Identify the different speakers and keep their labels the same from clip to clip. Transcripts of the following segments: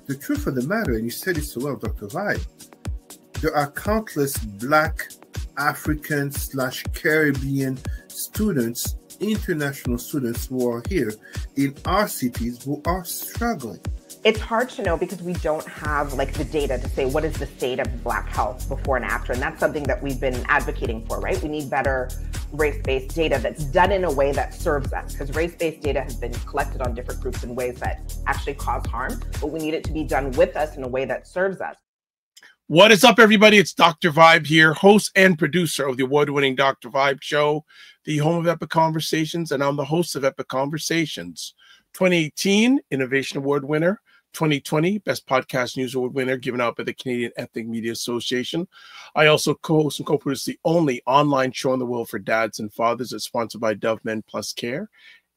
Speaker 1: the truth of the matter, and you said it so well, Dr. Vibe, there are countless Black, African/Caribbean students, international students who are here in our cities who are struggling.
Speaker 2: It's hard to know because we don't have like the data to say what is the state of Black health before and after. And that's something that we've been advocating for, right? We need better race-based data that's done in a way that serves us, because race-based data has been collected on different groups in ways that actually cause harm, but we need it to be done with us in a way that serves us.
Speaker 3: What is up, everybody? It's Dr. Vibe here, host and producer of the award-winning Dr. Vibe Show, the home of Epic Conversations, and I'm the host of Epic Conversations. 2018 Innovation Award winner, 2020 Best Podcast News Award winner given out by the Canadian Ethnic Media Association. I also co-host and co-produce the only online show in the world for dads and fathers that's sponsored by Dove Men Plus Care.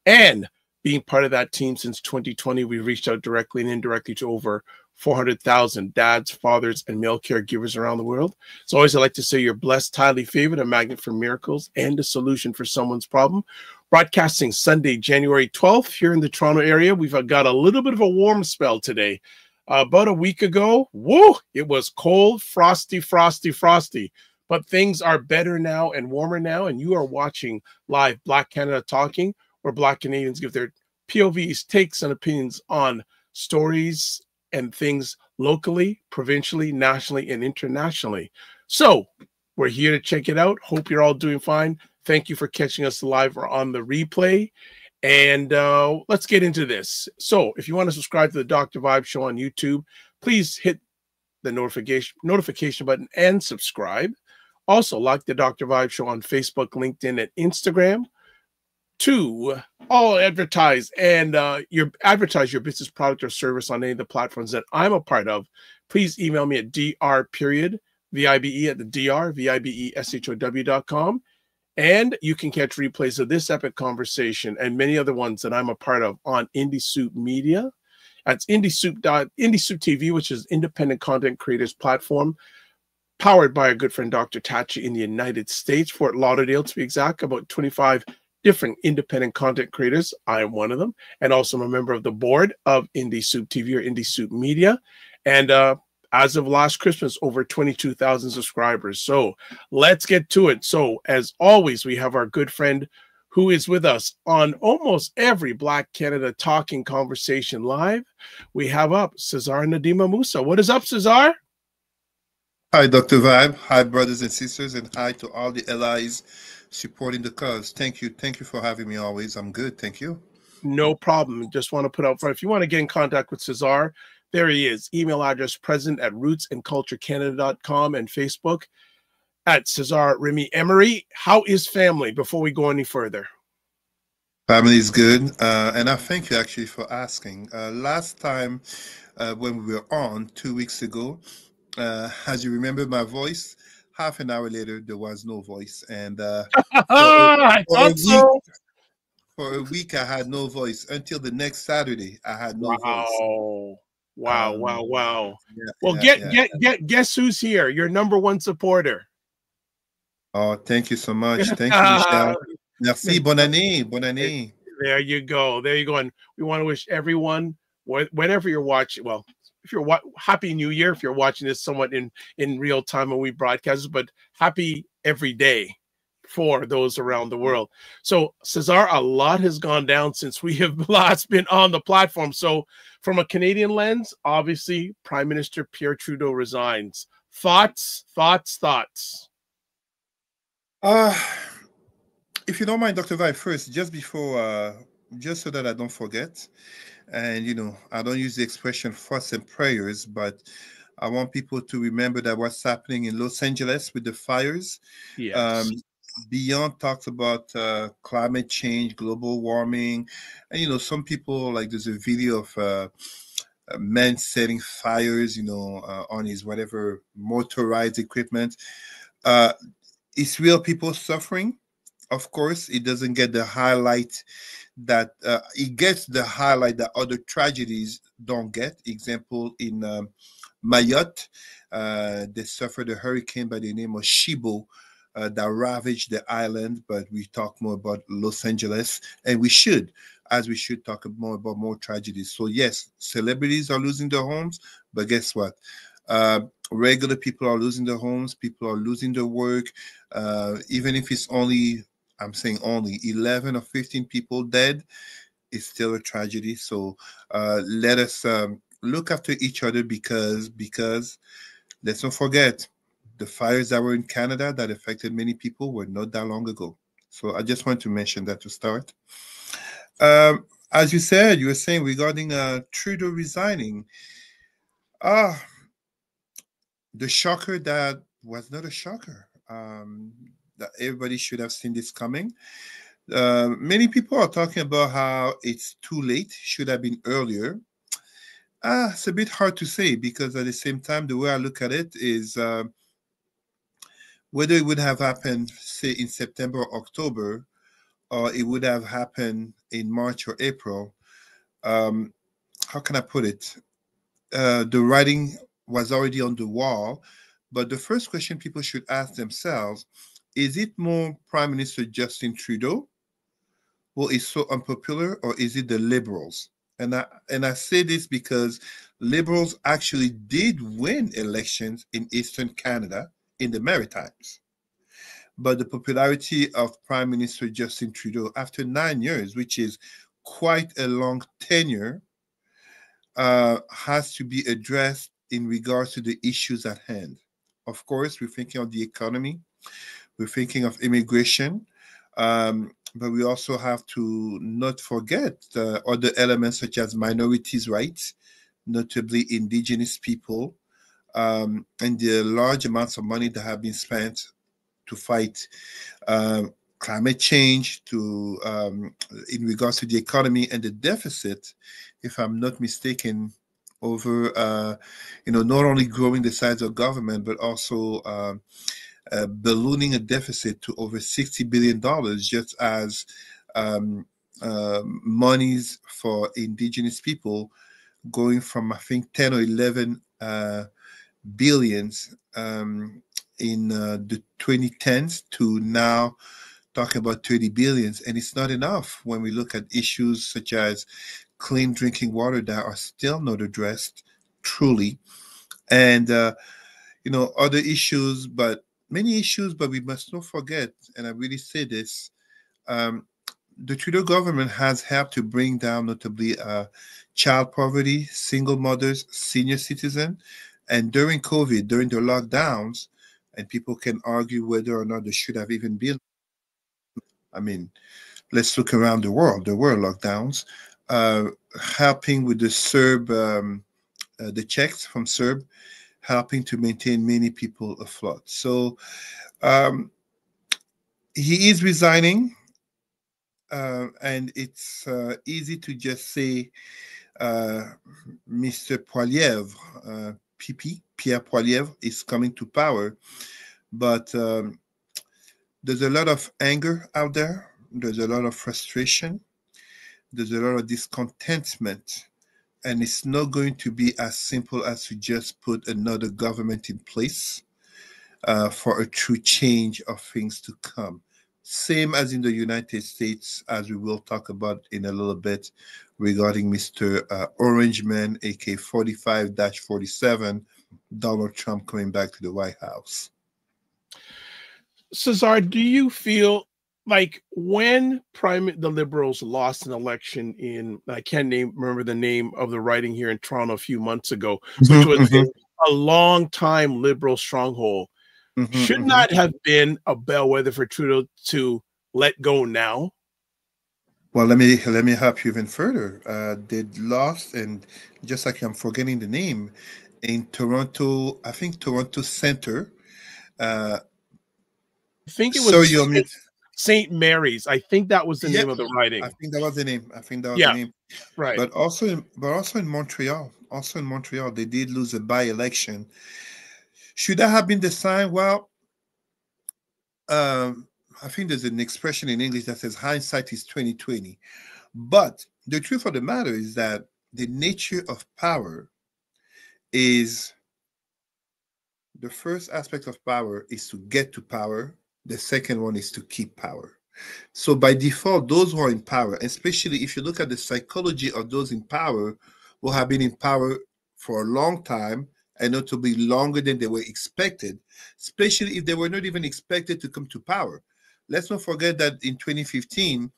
Speaker 3: And being part of that team since 2020, we reached out directly and indirectly to over 400,000 dads, fathers, and male caregivers around the world. So always I like to say you're blessed, highly favored, a magnet for miracles, and a solution for someone's problem. Broadcasting Sunday, January 12th here in the Toronto area. We've got a little bit of a warm spell today. About a week ago, woo, it was cold, frosty. But things are better now and warmer now, and you are watching live Black Canada Talking, where Black Canadians give their POVs, takes, and opinions on stories and things locally, provincially, nationally, and internationally. So we're here to check it out. Hope you're all doing fine. Thank you for catching us live or on the replay. And let's get into this. So if you want to subscribe to the Dr. Vibe Show on YouTube, please hit the notification button and subscribe. Also, like the Dr. Vibe Show on Facebook, LinkedIn, and Instagram. To all advertise and advertise your business, product, or service on any of the platforms that I'm a part of, please email me at dr.vibe@vibeshow.com. And you can catch replays of this epic conversation and many other ones that I'm a part of on Indie Soup Media. That's Indie Soup TV, which is independent content creators platform, powered by our good friend Dr. Tachi in the United States, Fort Lauderdale to be exact, about 25 different independent content creators. I am one of them, and also I'm a member of the board of Indie Soup TV or Indie Soup Media. And as of last Christmas, over 22,000 subscribers. So let's get to it. So as always, we have our good friend who is with us on almost every Black Canada Talking conversation live. We have up Cesar Ndema-Moussa. What is up, Cesar?
Speaker 1: Hi, Dr. Vibe. Hi, brothers and sisters, and hi to all the allies supporting the cause. Thank you. Thank you for having me always. I'm good. Thank you.
Speaker 3: No problem. Just want to put out front, if you want to get in contact with Cesar, there he is. Email address president@rootsandculturecanada.com and Facebook at Cesar Remy Emery. How is family before we go any further?
Speaker 1: Family is good. And I thank you actually for asking. Last time when we were on 2 weeks ago, as you remember my voice, half an hour later, there was no voice. And for a week, I had no voice. Until the next Saturday, I had no voice.
Speaker 3: Wow.
Speaker 1: Yeah,
Speaker 3: well, guess who's here? Your number one supporter.
Speaker 1: Oh, thank you so much. Thank you, Michelle. Merci. Bonne année.
Speaker 3: There you go. And we want to wish everyone, whenever you're watching, well, if you're Happy New Year, if you're watching this somewhat in real time when we broadcast, but happy every day for those around the world. So Cesar, a lot has gone down since we have last been on the platform. So from a Canadian lens, obviously Prime Minister Pierre Trudeau resigns. Thoughts?
Speaker 1: If you don't mind, Dr. Vibe, first, just before, just so that I don't forget, and, you know, I don't use the expression thoughts and prayers, but I want people to remember that what's happening in Los Angeles with the fires.
Speaker 3: Yes.
Speaker 1: Beyond talks about climate change, global warming. And, you know, some people, like there's a video of a man setting fires, you know, on his whatever motorized equipment. It's real people suffering. Of course, it doesn't get the highlight that it gets the highlight that other tragedies don't get. Example, in Mayotte, they suffered a hurricane by the name of Shibo that ravaged the island, but we talk more about Los Angeles, and we should, as we should talk more about more tragedies. So yes, celebrities are losing their homes, but guess what? Uh, Regular people are losing their homes. People are losing their work. Even if it's only, I'm saying only 11 or 15 people dead, it's still a tragedy. So let us look after each other because let's not forget the fires that were in Canada that affected many people were not that long ago. So I just want to mention that to start. As you said, you were saying regarding Trudeau resigning. Ah, the shocker that was not a shocker. That everybody should have seen this coming. Many people are talking about how it's too late, should have been earlier. It's a bit hard to say because at the same time, the way I look at it is whether it would have happened, say, in September or October, or it would have happened in March or April. Um, how can I put it? The writing was already on the wall, but the first question people should ask themselves is it more Prime Minister Justin Trudeau who is so unpopular, or is it the Liberals? And I say this because Liberals actually did win elections in Eastern Canada in the Maritimes. But the popularity of Prime Minister Justin Trudeau after 9 years, which is quite a long tenure, has to be addressed in regards to the issues at hand. Of course, we're thinking of the economy, we're thinking of immigration, but we also have to not forget other elements such as minorities' rights, notably indigenous people, and the large amounts of money that have been spent to fight climate change, to in regards to the economy and the deficit, if I'm not mistaken, over not only growing the size of government but also ballooning a deficit to over $60 billion just as monies for indigenous people going from I think 10 or 11 billions in the 2010s to now talking about 30 billions. And it's not enough when we look at issues such as clean drinking water that are still not addressed truly. And, other issues, but many issues, but we must not forget, and I really say this, um, the Trudeau government has helped to bring down notably child poverty, single mothers, senior citizen. And during COVID, during the lockdowns, and people can argue whether or not there should have even been. I mean, let's look around the world. There were lockdowns, uh, helping with the Serb, the checks from Serb, helping to maintain many people afloat. So um, he is resigning, and it's easy to just say Mr. Poilievre, PP, Pierre Poilievre, is coming to power. But there's a lot of anger out there. There's a lot of frustration. There's a lot of discontentment. And it's not going to be as simple as to just put another government in place for a true change of things to come. Same as in the United States, as we will talk about in a little bit regarding Mr. Orange Man, aka 45-47, Donald Trump coming back to the White House.
Speaker 3: Cesar, do you feel like when the Liberals lost an election in, I can't remember the name of the riding here in Toronto a few months ago, which was a long time Liberal stronghold, should not have been a bellwether for Trudeau to let go now?
Speaker 1: Well, let me help you even further. They lost, and just like I'm forgetting the name, in Toronto, I think Toronto Center.
Speaker 3: I think it was St. Mary's. I think that was the name of the riding.
Speaker 1: I think that was the name.
Speaker 3: Right.
Speaker 1: But also in Montreal, they did lose a by-election. Should that have been the sign? Well, I think there's an expression in English that says hindsight is 2020. But the truth of the matter is that the nature of power is the first aspect of power is to get to power, The second one is to keep power. So by default, those who are in power, especially if you look at the psychology of those in power, who have been in power for a long time and notably longer than they were expected, especially if they were not even expected to come to power. Let's not forget that in 2015,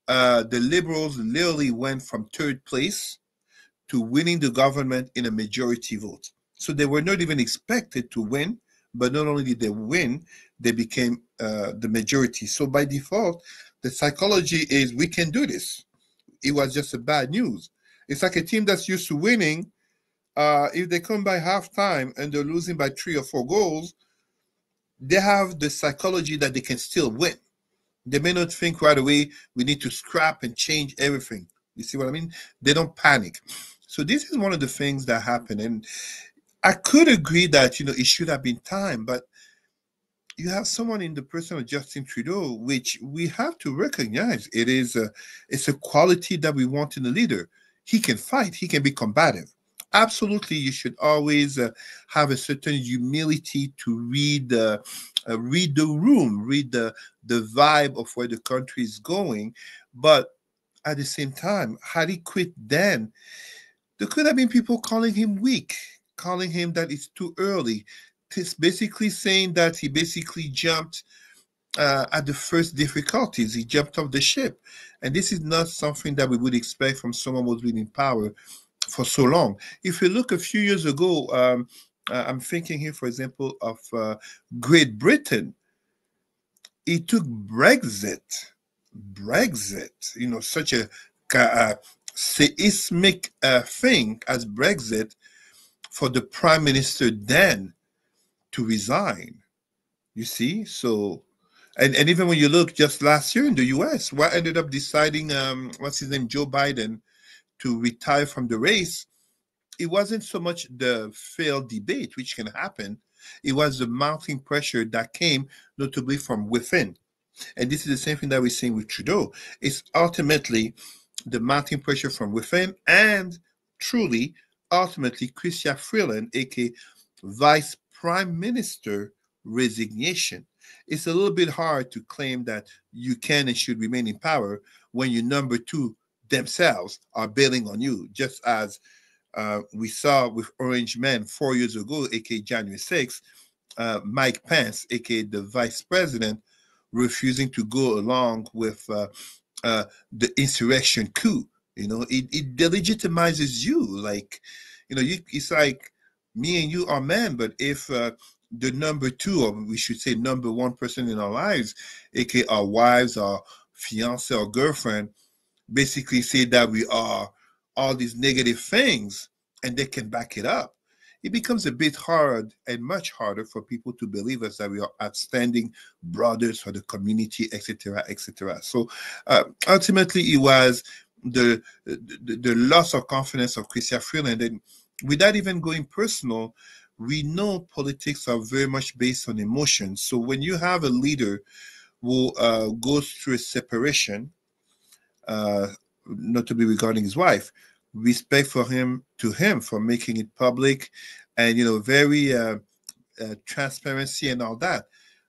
Speaker 1: the Liberals literally went from third place to winning the government in a majority vote. So they were not even expected to win, but not only did they win, they became the majority. So by default, the psychology is we can do this. It was just a bad news. It's like a team that's used to winning. If they come by halftime and they're losing by 3 or 4 goals, they have the psychology that they can still win. They may not think right away, we need to scrap and change everything. You see what I mean? They don't panic. So this is one of the things that happen. And I could agree that, it should have been time, but you have someone in the person of Justin Trudeau, which we have to recognize. It's a quality that we want in a leader. He can fight. He can be combative. Absolutely, you should always have a certain humility to read the room, read the vibe of where the country is going. But at the same time, had he quit then, there could have been people calling him weak, calling him that it's too early. It's basically saying that he basically jumped at the first difficulties. He jumped off the ship. And this is not something that we would expect from someone who's been in power for so long. If you look a few years ago, I'm thinking here, for example, of Great Britain. It took Brexit, such a seismic thing as Brexit for the prime minister then to resign. You see? So, and even when you look just last year in the US, what ended up deciding, what's his name, Joe Biden, to retire from the race, it wasn't so much the failed debate, which can happen. It was the mounting pressure that came notably from within. And this is the same thing that we're seeing with Trudeau. It's ultimately the mounting pressure from within and truly, ultimately, Chrystia Freeland, aka Vice Prime Minister resignation. It's a little bit hard to claim that you can and should remain in power when your number two themselves are bailing on you, just as we saw with Orange Men 4 years ago, aka January 6th, Mike Pence, aka the vice president, refusing to go along with the insurrection coup. It delegitimizes you. Like, it's like me and you are men, but if the number two, or we should say number one person in our lives, aka our wives, our fiance, or girlfriend, basically say that we are all these negative things and they can back it up, it becomes a bit hard and much harder for people to believe us that we are outstanding brothers for the community, etc., etc. So ultimately, it was the loss of confidence of Chrystia Freeland. And without even going personal, we know politics are very much based on emotions. So when you have a leader who goes through a separation, not to be regarding his wife, respect for him for making it public, and very transparency and all that.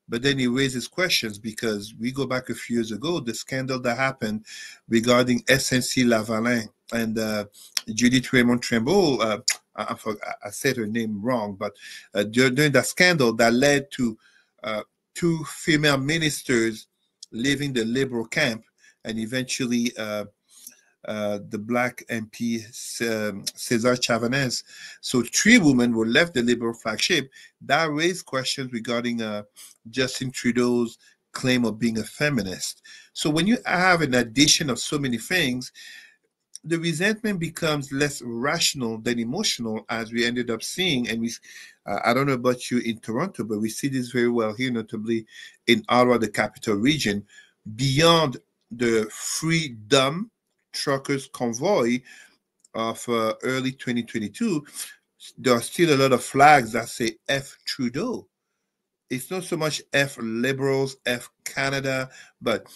Speaker 1: But then he raises questions because we go back a few years ago, the scandal that happened regarding SNC Lavalin and Judith Raymond Tremblay. I said her name wrong, but during that scandal that led to two female ministers leaving the liberal camp, and eventually the black MP, Cesar Chavanez. So 3 women were left the liberal flagship. That raised questions regarding Justin Trudeau's claim of being a feminist. So when you have an addition of so many things, the resentment becomes less rational than emotional, as we ended up seeing. And I don't know about you in Toronto, but we see this very well here, notably in Ottawa, the capital region. Beyond the Freedom Truckers convoy of early 2022, there are still a lot of flags that say F Trudeau. It's not so much F Liberals, F Canada, but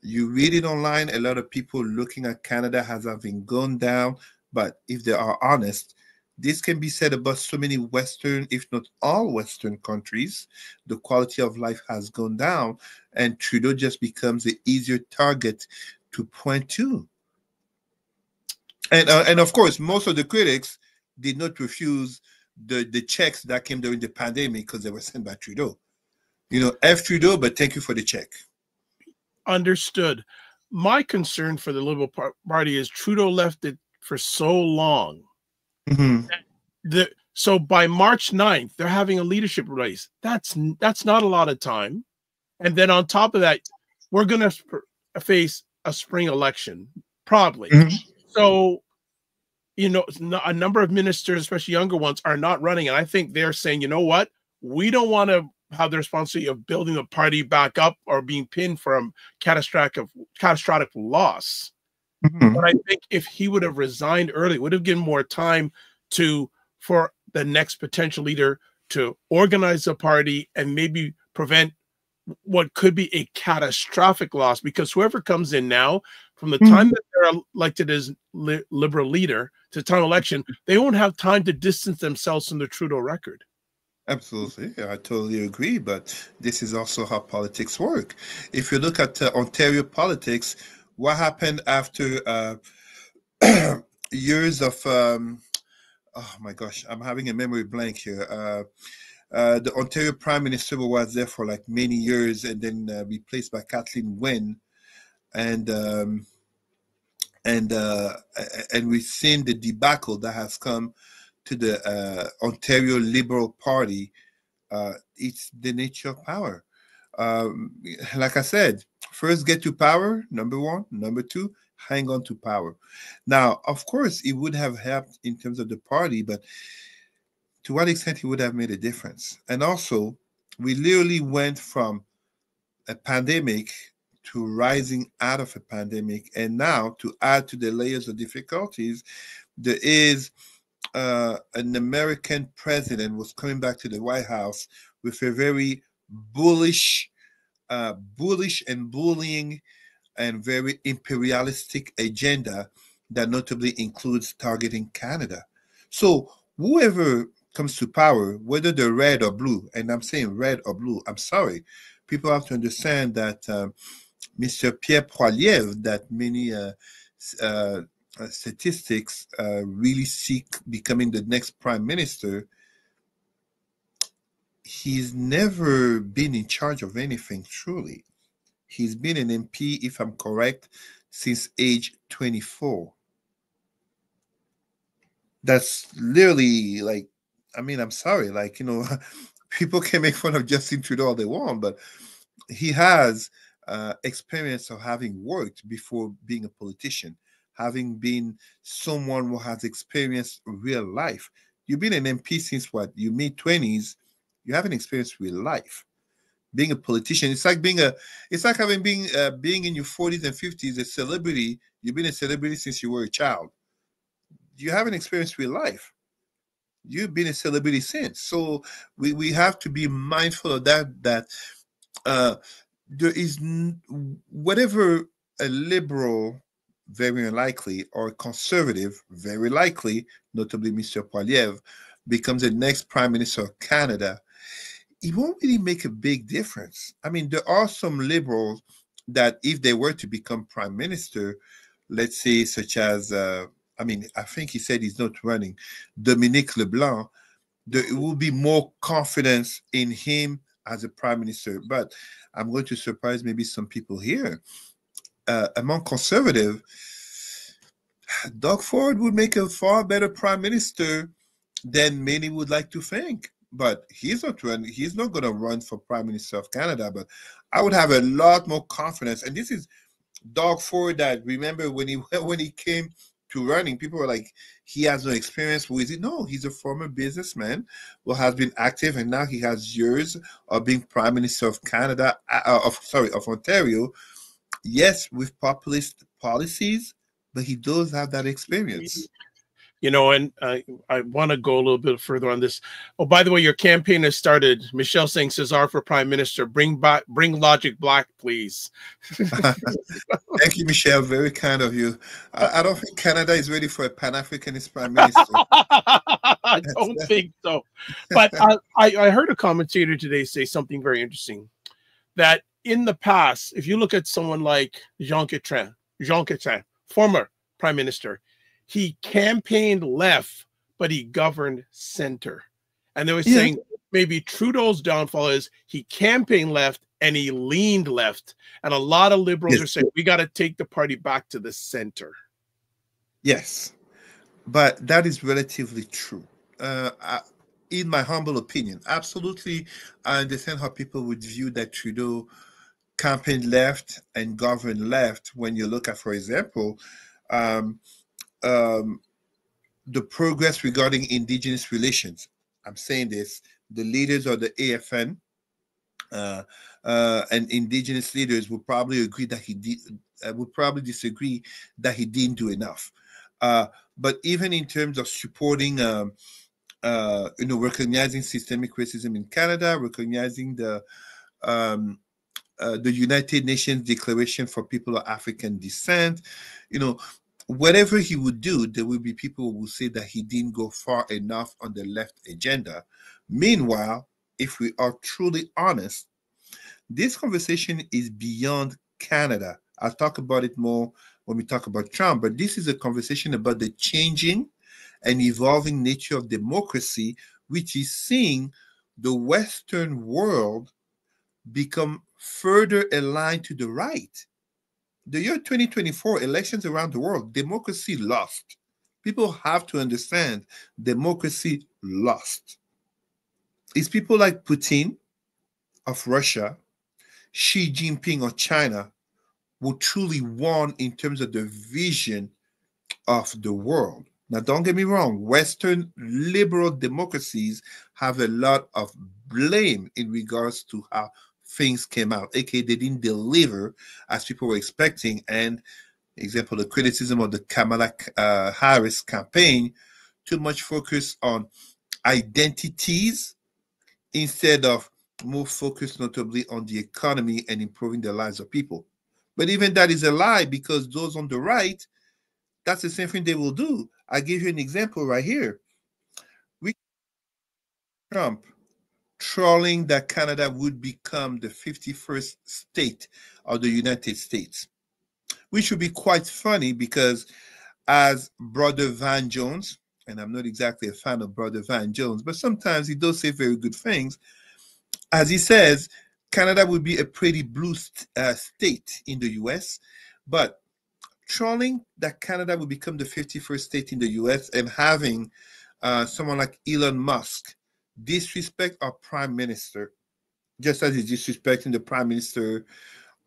Speaker 1: you read it online, a lot of people looking at Canada as having gone down. But if they are honest, This can be said about so many Western, if not all Western countries. The quality of life has gone down, and Trudeau just becomes the easier target to point to. And of course, most of the critics did not refuse the checks that came during the pandemic because they were sent by Trudeau. F Trudeau, but thank you for the check.
Speaker 3: Understood. My concern for the Liberal Party is Trudeau left it for so long.
Speaker 1: Mm-hmm.
Speaker 3: So by March 9th, they're having a leadership race. That's not a lot of time. And then on top of that, we're going to face a spring election, probably.
Speaker 1: Mm-hmm.
Speaker 3: So, a number of ministers, especially younger ones, are not running. And I think they're saying, you know what? We don't want to have the responsibility of building the party back up or being pinned from catastrophic loss.
Speaker 1: Mm-hmm.
Speaker 3: But I think if he would have resigned early, it would have given more time for the next potential leader to organize the party and maybe prevent what could be a catastrophic loss, because whoever comes in now, from the time that they're elected as Liberal leader to the time of election, they won't have time to distance themselves from the Trudeau record.
Speaker 1: Absolutely. I totally agree. But this is also how politics work. If you look at Ontario politics, what happened after years of, oh my gosh, I'm having a memory blank here. The Ontario Prime Minister was there for like many years and then replaced by Kathleen Wynne. And we've seen the debacle that has come to the Ontario Liberal Party. It's the nature of power. Like I said, first get to power, number one. Number two, hang on to power. Now, of course, it would have helped in terms of the party, but to what extent it would have made a difference? And also, we literally went from a pandemic to rising out of a pandemic, and now to add to the layers of difficulties, there is an American president was coming back to the White House with a very bullish and bullying and very imperialistic agenda that notably includes targeting Canada. So whoever comes to power, whether they're red or blue, and I'm saying red or blue, I'm sorry, people have to understand that Mr. Pierre Poilievre, that many statistics really seek becoming the next prime minister, he's never been in charge of anything truly. He's been an MP, if I'm correct, since age 24. That's literally like, I mean, I'm sorry, like, people can make fun of Justin Trudeau all they want, but he has experience of having worked before being a politician, having been someone who has experienced real life. You've been an MP since what? Your mid-20s. You haven't experienced real life. Being a politician, it's like being in your 40s and 50s, a celebrity. You've been a celebrity since you were a child. You haven't experienced real life. You've been a celebrity since. So we have to be mindful of that there is whatever a liberal, very unlikely, or a conservative, very likely, notably Mr. Poilievre, becomes the next prime minister of Canada, it won't really make a big difference. I mean, there are some liberals that if they were to become prime minister, let's say such as, I think he said he's not running, Dominique Leblanc, there will be more confidence in him as a prime minister. But I'm going to surprise maybe some people here. Among conservative, Doug Ford would make a far better prime minister than many would like to think. But he's not running. He's not going to run for prime minister of Canada. But I would have a lot more confidence. And this is Doug Ford. That remember when he came to running, people were like, he has no experience. Who is he? No, he's a former businessman who has been active, and now he has years of being prime minister of Canada. Of Ontario. Yes, with populist policies, but he does have that experience.
Speaker 3: You know, and I want to go a little bit further on this. Oh, by the way, your campaign has started. Michelle saying Cesar for Prime Minister. Bring Logic Black, please.
Speaker 1: Thank you, Michelle. Very kind of you. I don't think Canada is ready for a Pan-Africanist Prime Minister.
Speaker 3: I don't think so. But I heard a commentator today say something very interesting, that in the past, if you look at someone like Jean Chrétien, former Prime Minister, he campaigned left, but he governed center. And they were saying maybe Trudeau's downfall is he campaigned left and he leaned left. And a lot of liberals are saying we got to take the party back to the center.
Speaker 1: Yes, but that is relatively true. In my humble opinion, absolutely, I understand how people would view that Trudeau campaigned left and governed left when you look at, for example, the progress regarding indigenous relations. I'm saying this, the leaders of the AFN and indigenous leaders would probably agree that he did, would probably disagree that he didn't do enough. But even in terms of supporting, recognizing systemic racism in Canada, recognizing the United Nations Declaration for People of African Descent, whatever he would do, there will be people who will say that he didn't go far enough on the left agenda. Meanwhile, if we are truly honest, this conversation is beyond Canada. I'll talk about it more when we talk about Trump, but this is a conversation about the changing and evolving nature of democracy, which is seeing the Western world become further aligned to the right. The year 2024, elections around the world, democracy lost. People have to understand democracy lost. It's people like Putin of Russia, Xi Jinping of China, who truly won in terms of the vision of the world. Now, don't get me wrong, Western liberal democracies have a lot of blame in regards to how things came out, aka they didn't deliver as people were expecting. And example, the criticism of the Kamala Harris campaign, too much focus on identities instead of more focus notably on the economy and improving the lives of people. But even that is a lie, because those on the right, that's the same thing they will do. I give you an example right here. Trump trolling that Canada would become the 51st state of the United States, which would be quite funny because as Brother Van Jones, and I'm not exactly a fan of Brother Van Jones, but sometimes he does say very good things. As he says, Canada would be a pretty blue state in the US, but trolling that Canada would become the 51st state in the US and having someone like Elon Musk disrespect our prime minister, just as he's disrespecting the prime minister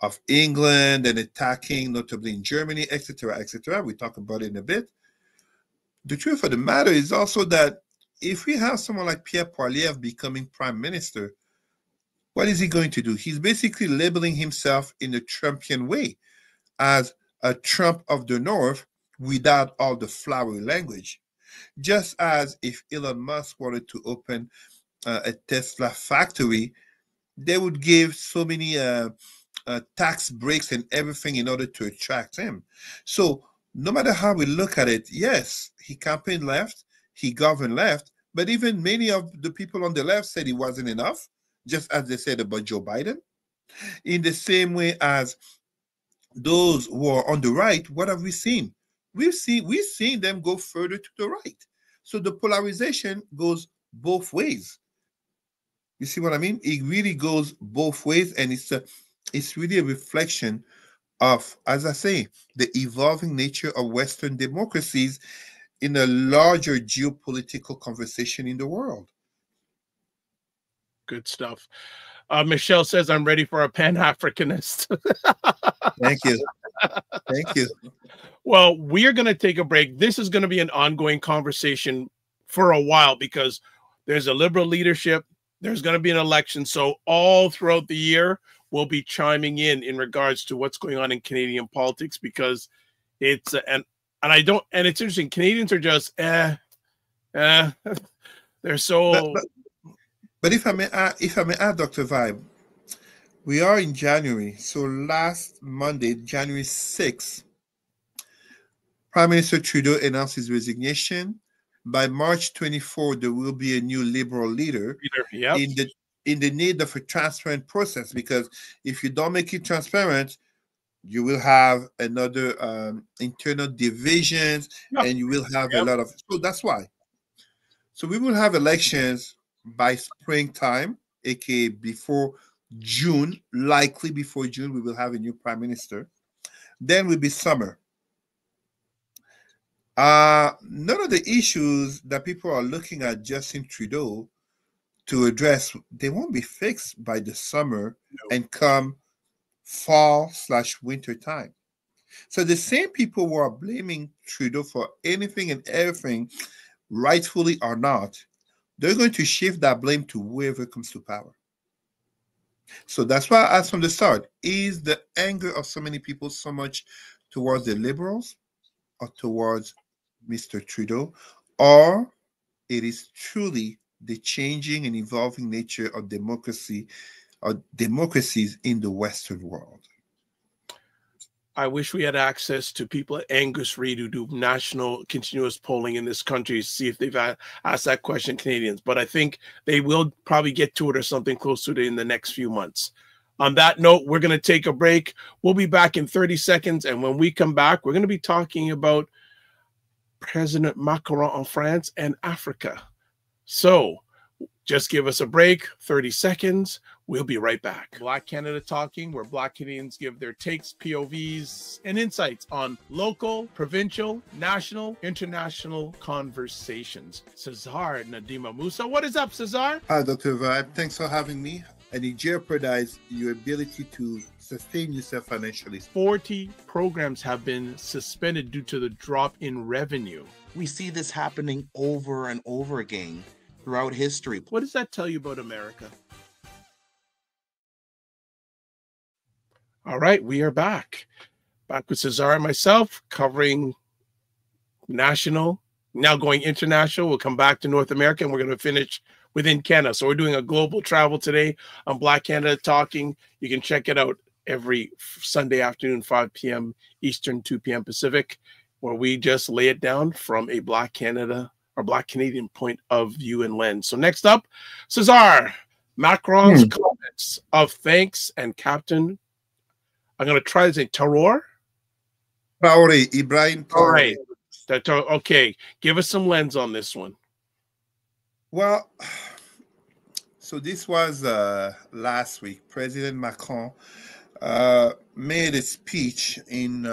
Speaker 1: of England and attacking notably in Germany, etc., etc. We talk about it in a bit. The truth of the matter is also that if we have someone like Pierre Poilievre becoming prime minister, what is he going to do? He's basically labeling himself in a Trumpian way as a Trump of the North without all the flowery language. Just as if Elon Musk wanted to open a Tesla factory, they would give so many tax breaks and everything in order to attract him. So no matter how we look at it, yes, he campaigned left, he governed left, but even many of the people on the left said it wasn't enough, just as they said about Joe Biden. In the same way as those who are on the right, what have we seen? We've seen them go further to the right. So the polarization goes both ways. You see what I mean? It really goes both ways, and it's really a reflection of, as I say, the evolving nature of Western democracies in a larger geopolitical conversation in the world.
Speaker 3: Good stuff. Michelle says, I'm ready for a Pan-Africanist.
Speaker 1: Thank you. Thank you.
Speaker 3: Well, we are going to take a break. This is going to be an ongoing conversation for a while because there's a liberal leadership. There's going to be an election. So all throughout the year, we'll be chiming in regards to what's going on in Canadian politics, because it's And I don't, and it's interesting. Canadians are just, they're so.
Speaker 1: But if I may add, Dr. Vibe, we are in January. So last Monday, January 6th, Prime Minister Trudeau announced his resignation. By March 24, there will be a new Liberal leader
Speaker 3: Yep.
Speaker 1: in the need of a transparent process, because if you don't make it transparent, you will have another internal divisions,
Speaker 3: Yep.
Speaker 1: and you will have a lot of. So that's why. So we will have elections by springtime, aka before June, likely before June, we will have a new prime minister. Then will be summer. None of the issues that people are looking at Justin Trudeau to address, they won't be fixed by the summer and come fall/winter time. So the same people who are blaming Trudeau for anything and everything, rightfully or not, they're going to shift that blame to whoever comes to power. So that's why I asked from the start, is the anger of so many people so much towards the Liberals or towards Mr. Trudeau, or it is truly the changing and evolving nature of democracy or democracies in the Western world?
Speaker 3: I wish we had access to people at Angus Reid who do national continuous polling in this country to see if they've asked that question, Canadians. But I think they will probably get to it or something close to it in the next few months. On that note, we're going to take a break. We'll be back in 30 seconds. And when we come back, we're going to be talking about President Macron in France and Africa. So just give us a break, 30 seconds. We'll be right back. Black Canada Talking, where Black Canadians give their takes, POVs, and insights on local, provincial, national, international conversations. Cesar Ndema-Moussa. What is up, Cesar?
Speaker 1: Hi, Dr. Vibe. Thanks for having me. And it jeopardized your ability to sustain yourself financially.
Speaker 3: 40 programs have been suspended due to the drop in revenue.
Speaker 4: We see this happening over and over again throughout history.
Speaker 3: What does that tell you about America? All right, we are back. Back with Cesar and myself, covering national, now going international. We'll come back to North America, and we're going to finish within Canada. So we're doing a global travel today on Black Canada Talking. You can check it out every Sunday afternoon, 5 p.m. Eastern, 2 p.m. Pacific, where we just lay it down from a Black Canada or Black Canadian point of view and lens. So next up, Cesar, Macron's comments of thanks and Captain, I'm going to try to say Traoré.
Speaker 1: Ibrahim Traoré.
Speaker 3: Okay, give us some lens on this one.
Speaker 1: Well, so this was last week. President Macron made a speech in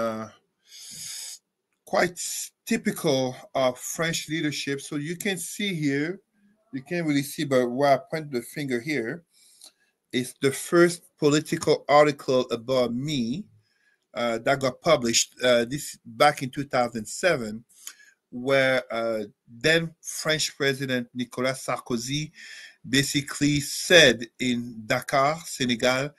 Speaker 1: quite typical of French leadership. So you can see here, you can't really see, but where I point the finger here is the first political article about me that got published this back in 2007, where then French President Nicolas Sarkozy basically said in Dakar, Senegal,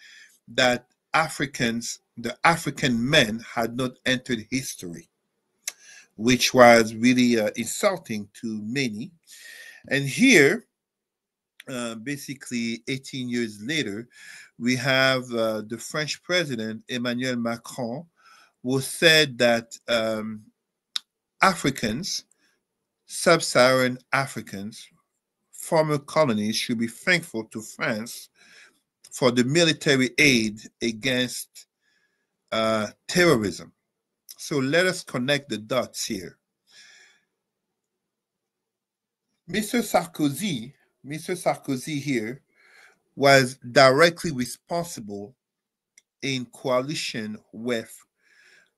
Speaker 1: that the African men had not entered history, which was really insulting to many. And here, basically 18 years later, we have the French president, Emmanuel Macron, who said that Africans, sub-Saharan Africans, former colonies should be thankful to France for the military aid against terrorism. So let us connect the dots here. Mr. Sarkozy here was directly responsible in coalition with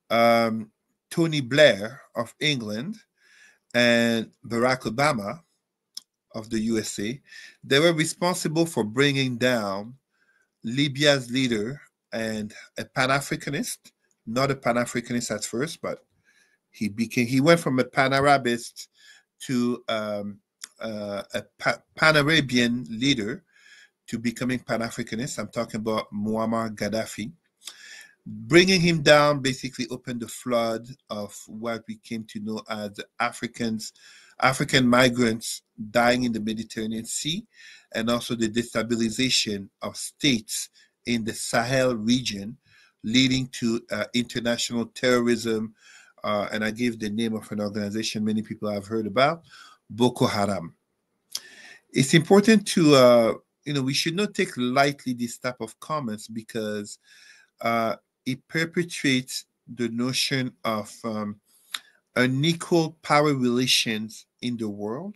Speaker 1: Tony Blair of England and Barack Obama of the USA. They were responsible for bringing down Libya's leader and a Pan-Africanist, not a Pan-Africanist at first, but he went from a Pan-Arabist to a Pan-Arabian leader to becoming Pan-Africanist. I'm talking about Muammar Gaddafi. Bringing him down basically opened the flood of what we came to know as the African migrants dying in the Mediterranean Sea, and also the destabilization of states in the Sahel region, leading to international terrorism. And I gave the name of an organization many people have heard about, Boko Haram. It's important to, we should not take lightly this type of comments, because it perpetuates the notion of unequal power relations in the world,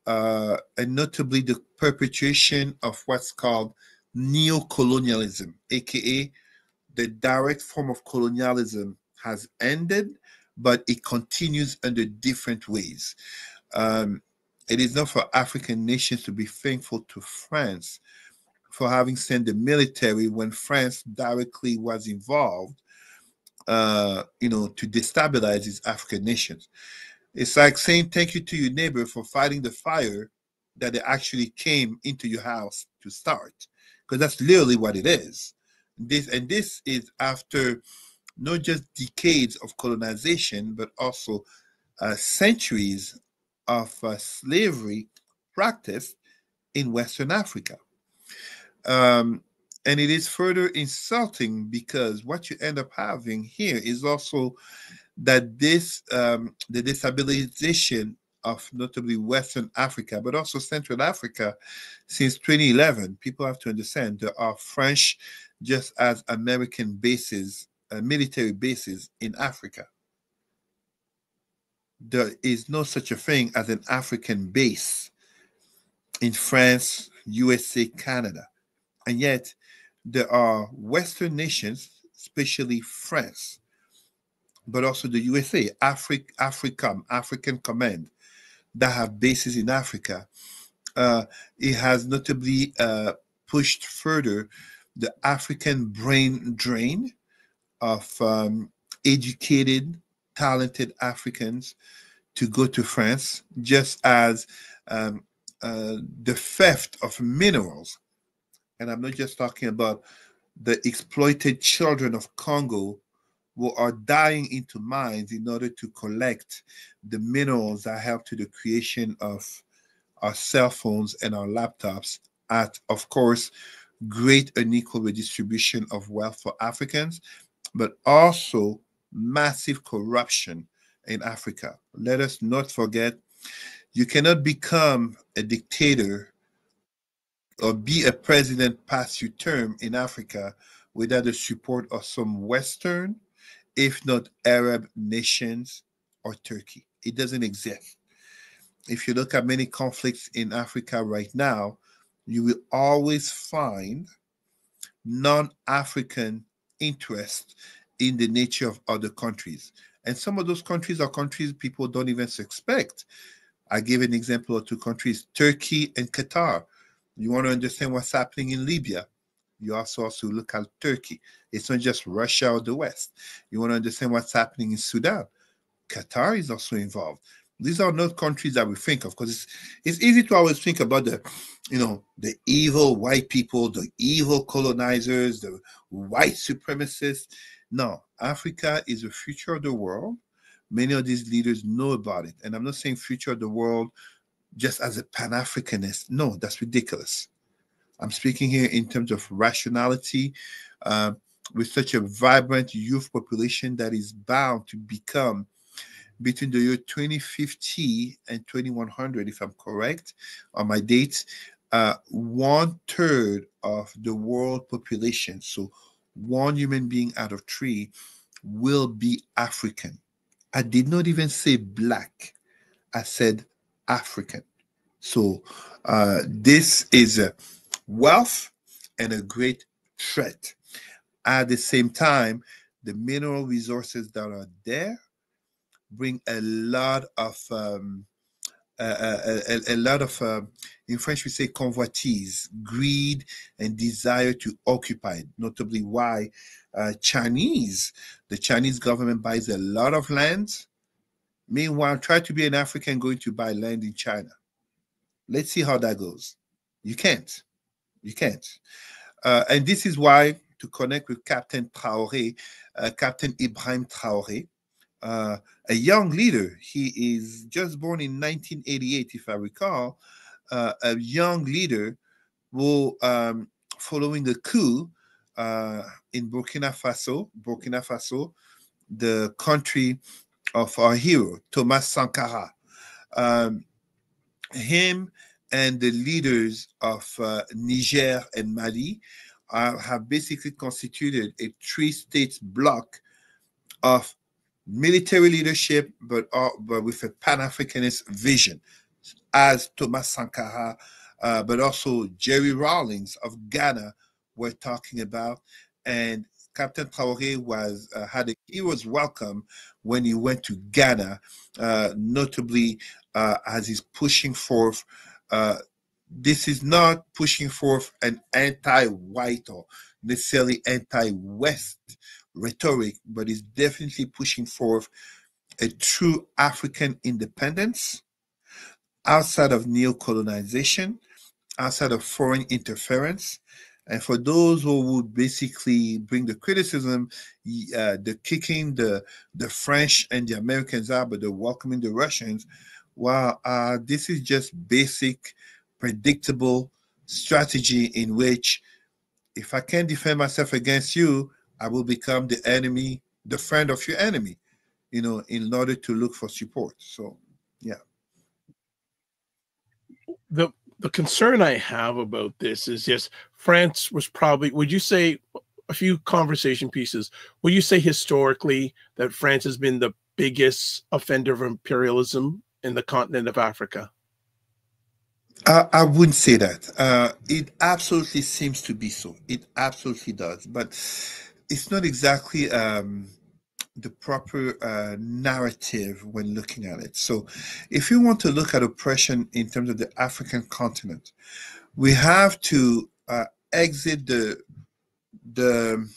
Speaker 1: and notably the perpetuation of what's called neocolonialism, aka the direct form of colonialism has ended, but it continues under different ways. Um, it is not for African nations to be thankful to France for having sent the military when France directly was involved, to destabilize its African nations. It's like saying thank you to your neighbor for fighting the fire that they actually came into your house to start, because that's literally what it is. This is after not just decades of colonization, but also centuries of slavery practiced in Western Africa. Um, and it is further insulting, because what you end up having here is also that the destabilization of notably Western Africa, but also Central Africa since 2011. People have to understand there are French, just as American bases, military bases in Africa. There is no such a thing as an African base in France, USA, Canada. And yet, there are Western nations, especially France, but also the USA, African Command, that have bases in Africa. It has notably pushed further the African brain drain of educated, talented Africans to go to France, just as the theft of minerals. And I'm not just talking about the exploited children of Congo who are dying into mines in order to collect the minerals that help to the creation of our cell phones and our laptops, at, of course, great unequal redistribution of wealth for Africans, but also massive corruption in Africa. Let us not forget, you cannot become a dictator or be a president past your term in Africa without the support of some Western, if not Arab nations or Turkey. It doesn't exist. If you look at many conflicts in Africa right now, you will always find non-African interest in the nature of other countries. And some of those countries are countries people don't even suspect. I gave an example of two countries, Turkey and Qatar. You want to understand what's happening in Libya, you also look at Turkey. It's not just Russia or the West. You want to understand what's happening in Sudan, Qatar is also involved. These are not countries that we think of, because it's easy to always think about the evil white people, the evil colonizers, the white supremacists. No, Africa is the future of the world. Many of these leaders know about it. And I'm not saying future of the world just as a Pan-Africanist. No, that's ridiculous. I'm speaking here in terms of rationality, with such a vibrant youth population that is bound to become, between the year 2050 and 2100, if I'm correct on my dates, 1/3 of the world population. So one human being out of three will be African. I did not even say black. I said African. So this is a wealth and a great threat. At the same time, the mineral resources that are there bring a lot of in French we say convoitise, greed and desire to occupy it. Notably, why the Chinese government buys a lot of land. Meanwhile, try to be an African going to buy land in China. Let's see how that goes. You can't. And this is why to connect with Captain Traoré, Captain Ibrahim Traoré, a young leader. He is just born in 1988, if I recall, a young leader who, following the coup in Burkina Faso, the country of our hero, Thomas Sankara. Um, Him and the leaders of Niger and Mali have basically constituted a three-state bloc of military leadership, but with a Pan-Africanist vision, as Thomas Sankara, but also Jerry Rawlings of Ghana were talking about. And Captain Traoré had a hero's welcome when he went to Ghana, notably as he's pushing forth. This is not pushing forth an anti-white or necessarily anti-West rhetoric, but is definitely pushing forth a true African independence outside of neo-colonization, outside of foreign interference. And for those who would basically bring the criticism, the kicking the French and the Americans out, but the welcoming the Russians, well, this is just basic, predictable strategy in which if I can't defend myself against you, I will become the enemy, the friend of your enemy, in order to look for support. So, yeah.
Speaker 3: The concern I have about this is just France was probably, would you say, a few conversation pieces, would you say historically that France has been the biggest offender of imperialism in the continent of Africa?
Speaker 1: I wouldn't say that. It absolutely seems to be so. It absolutely does. But it's not exactly the proper narrative when looking at it. So if you want to look at oppression in terms of the African continent, we have to exit the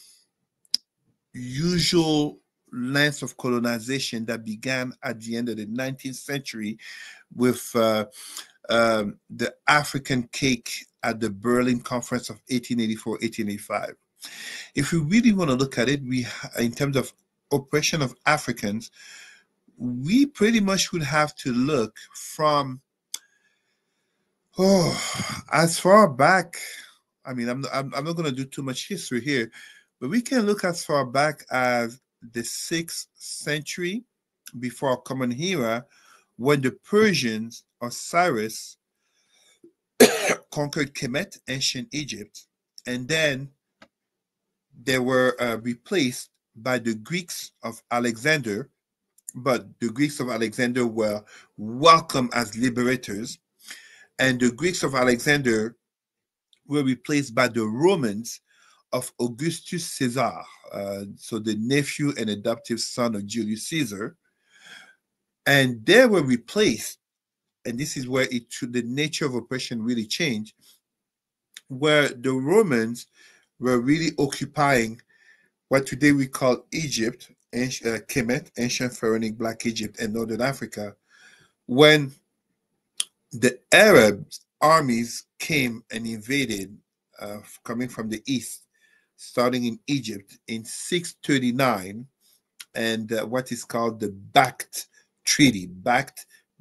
Speaker 1: usual length of colonization that began at the end of the 19th century with the African cake at the Berlin Conference of 1884-1885. If we really want to look at it, in terms of oppression of Africans, we pretty much would have to look from as far back. I mean, I'm not going to do too much history here, but we can look as far back as the 6th century before our common era, when the Persians or Cyrus conquered Kemet, ancient Egypt, and then they were replaced by the Greeks of Alexander, but the Greeks of Alexander were welcome as liberators, and the Greeks of Alexander were replaced by the Romans of Augustus Caesar, so the nephew and adoptive son of Julius Caesar, and they were replaced, and this is where the nature of oppression really changed, where the Romans were really occupying what today we call Egypt, Kemet, ancient Pharaonic Black Egypt, and Northern Africa, when the Arab armies came and invaded, coming from the east, starting in Egypt in 639, and what is called the Bact Treaty,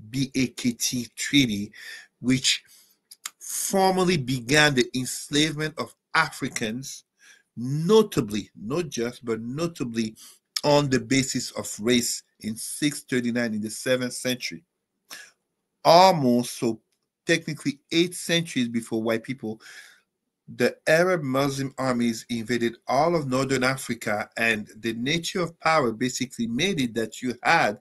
Speaker 1: B-A-K-T Treaty, which formally began the enslavement of Africans, notably, not just, but notably on the basis of race in 639 in the 7th century. Almost, so technically 8 centuries before white people, the Arab Muslim armies invaded all of Northern Africa, and the nature of power basically made it that you had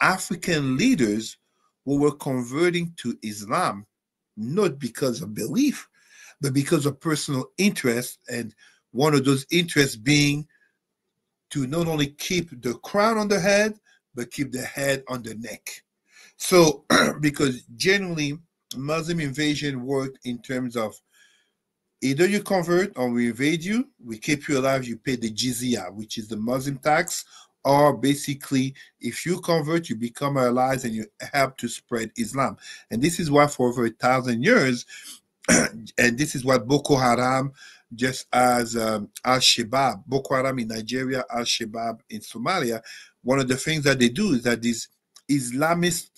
Speaker 1: African leaders who were converting to Islam, not because of belief, but because of personal interest, and one of those interests being to not only keep the crown on the head, but keep the head on the neck. So, because generally Muslim invasion worked in terms of either you convert or we invade you, we keep you alive, you pay the jizya, which is the Muslim tax, or basically if you convert, you become our allies and you help to spread Islam. And this is why for over 1,000 years, and this is what Boko Haram just as Al-Shabaab, Boko Haram in Nigeria, Al-Shabaab in Somalia. One of the things that they do is that these Islamist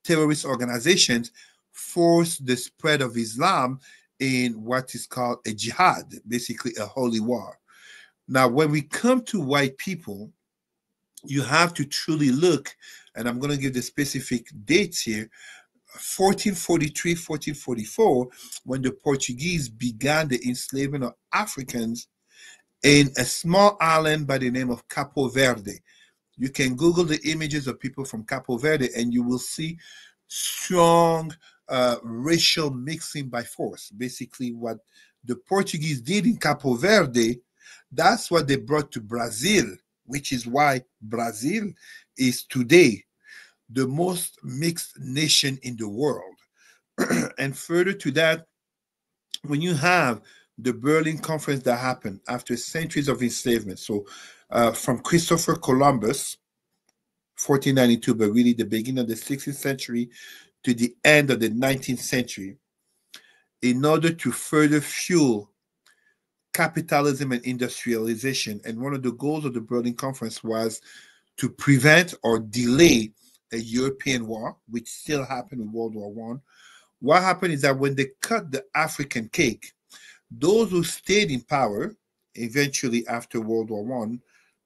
Speaker 1: terrorist organizations force the spread of Islam in what is called a jihad, basically a holy war. Now, when we come to white people, you have to truly look, and I'm going to give the specific dates here. 1443, 1444, when the Portuguese began the enslavement of Africans in a small island by the name of Capo Verde. You can Google the images of people from Capo Verde and you will see strong racial mixing by force. Basically, what the Portuguese did in Capo Verde, that's what they brought to Brazil, which is why Brazil is today the most mixed nation in the world. And further to that, when you have the Berlin Conference that happened after centuries of enslavement, so from Christopher Columbus, 1492, but really the beginning of the 16th century to the end of the 19th century, in order to further fuel capitalism and industrialization. And one of the goals of the Berlin Conference was to prevent or delay a European war, which still happened in World War One. What happened is that when they cut the African cake, those who stayed in power, eventually after World War One,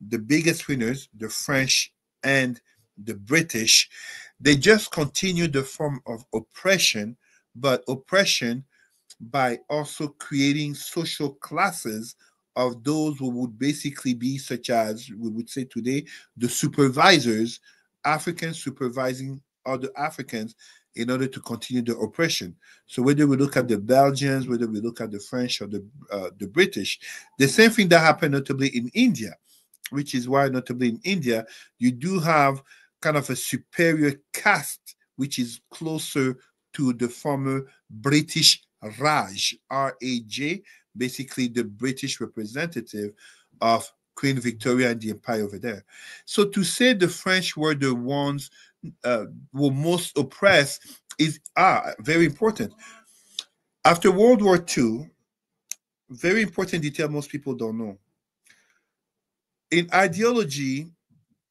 Speaker 1: the biggest winners, the French and the British, they just continued the form of oppression, but oppression by also creating social classes of those who would basically be, such as we would say today, the supervisors, Africans supervising other Africans in order to continue the oppression. So whether we look at the Belgians, whether we look at the French or the British, the same thing that happened notably in India, which is why notably in India, you do have kind of a superior caste, which is closer to the former British Raj, R-A-J, basically the British representative of Queen Victoria and the empire over there. So to say the French were the ones were most oppressed is very important. After World War II, very important detail most people don't know. In ideology,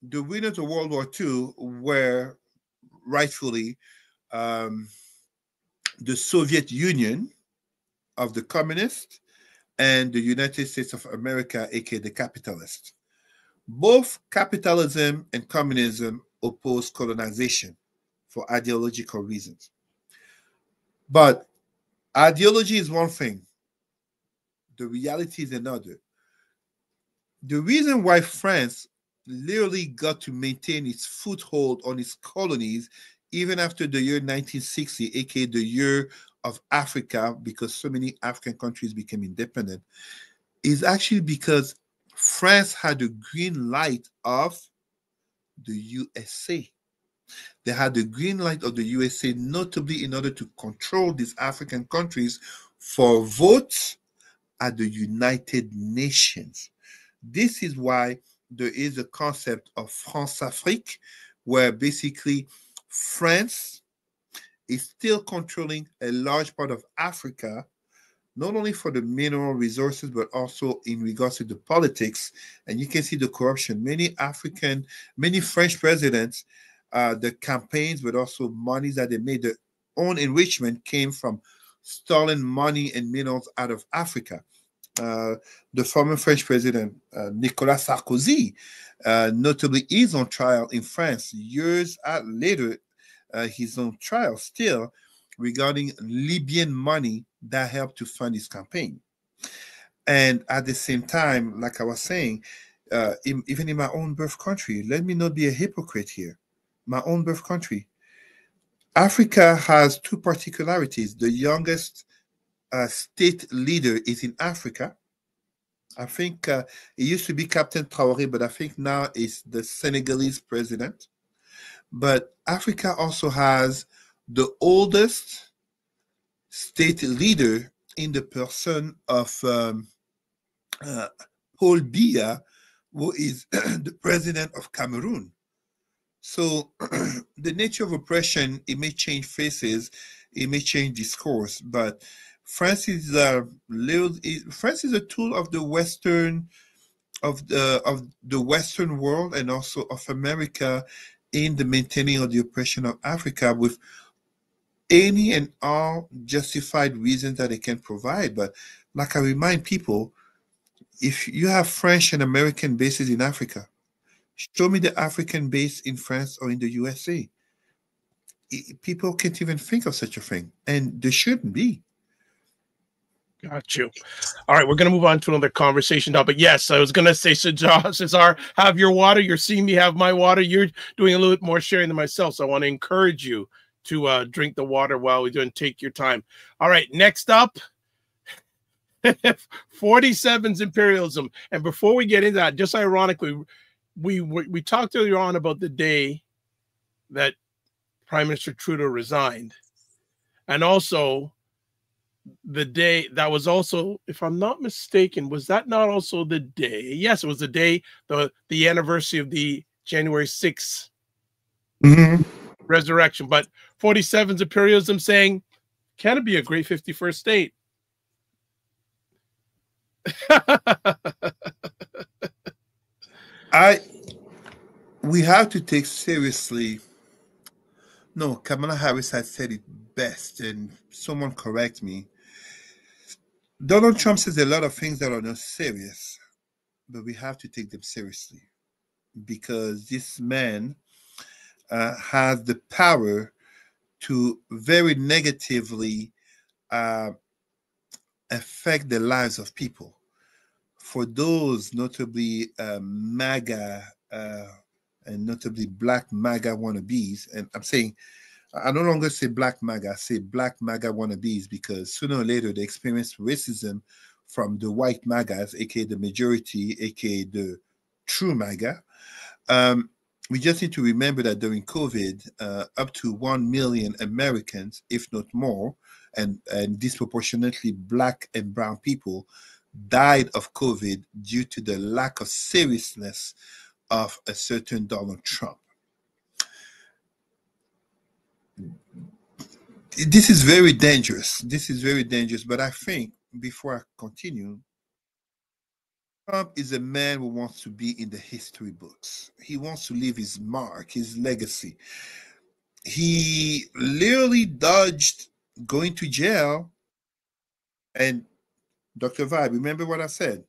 Speaker 1: the winners of World War II were rightfully the Soviet Union of the communists and the United States of America, aka the capitalists. Both capitalism and communism oppose colonization for ideological reasons. But ideology is one thing, the reality is another. The reason why France literally got to maintain its foothold on its colonies even after the year 1960, aka the year of Africa, because so many African countries became independent, is actually because France had the green light of the USA. They had the green light of the USA, notably in order to control these African countries for votes at the United Nations. This is why there is a concept of France-Afrique, where basically France is still controlling a large part of Africa, not only for the mineral resources, but also in regards to the politics. And you can see the corruption. Many French presidents, the campaigns, but also monies that they made, their own enrichment came from stolen money and minerals out of Africa. The former French president, Nicolas Sarkozy, notably is on trial in France. Years later, he's on trial still regarding Libyan money that helped to fund his campaign. And at the same time, like I was saying, even in my own birth country, let me not be a hypocrite here. My own birth country, Africa has two particularities. The youngest state leader is in Africa. I think it used to be Captain Traoré, but I think now it's the Senegalese president. But Africa also has the oldest state leader in the person of Paul Biya, who is the president of Cameroon. So the nature of oppression, it may change faces, it may change discourse, but France is France is a tool of the Western world and also of America in the maintaining of the oppression of Africa with any and all justified reasons that they can provide. But like I remind people, if you have French and American bases in Africa, show me the African base in France or in the USA. People can't even think of such a thing, and there shouldn't be.
Speaker 3: Got you. All right, we're going to move on to another conversation now. But yes, I was going to say, Cesar, have your water. You're seeing me have my water. You're doing a little bit more sharing than myself. So I want to encourage you to drink the water while we do and take your time. All right, next up, 47's imperialism. And before we get into that, just ironically, we talked earlier on about the day that Prime Minister Trudeau resigned. And also the day that was also, if I'm not mistaken, was that not also the day? Yes, it was the day, the anniversary of the January 6th resurrection. But 47's imperialism saying, can it be a great 51st state?
Speaker 1: We have to take seriously. No, Kamala Harris has said it best, and someone correct me. Donald Trump says a lot of things that are not serious, but we have to take them seriously because this man has the power to very negatively affect the lives of people. For those notably MAGA and notably Black MAGA wannabes, and I'm saying, I no longer say Black MAGA, I say Black MAGA wannabes because sooner or later they experience racism from the white MAGAs, aka the majority, aka the true MAGA. We just need to remember that during COVID, up to 1 million Americans, if not more, and disproportionately Black and brown people died of COVID due to the lack of seriousness of a certain Donald Trump. This is very dangerous. This is very dangerous. But I think before I continue, Trump is a man who wants to be in the history books. He wants to leave his mark, his legacy. He literally dodged going to jail. And Dr. Vibe, remember what I said?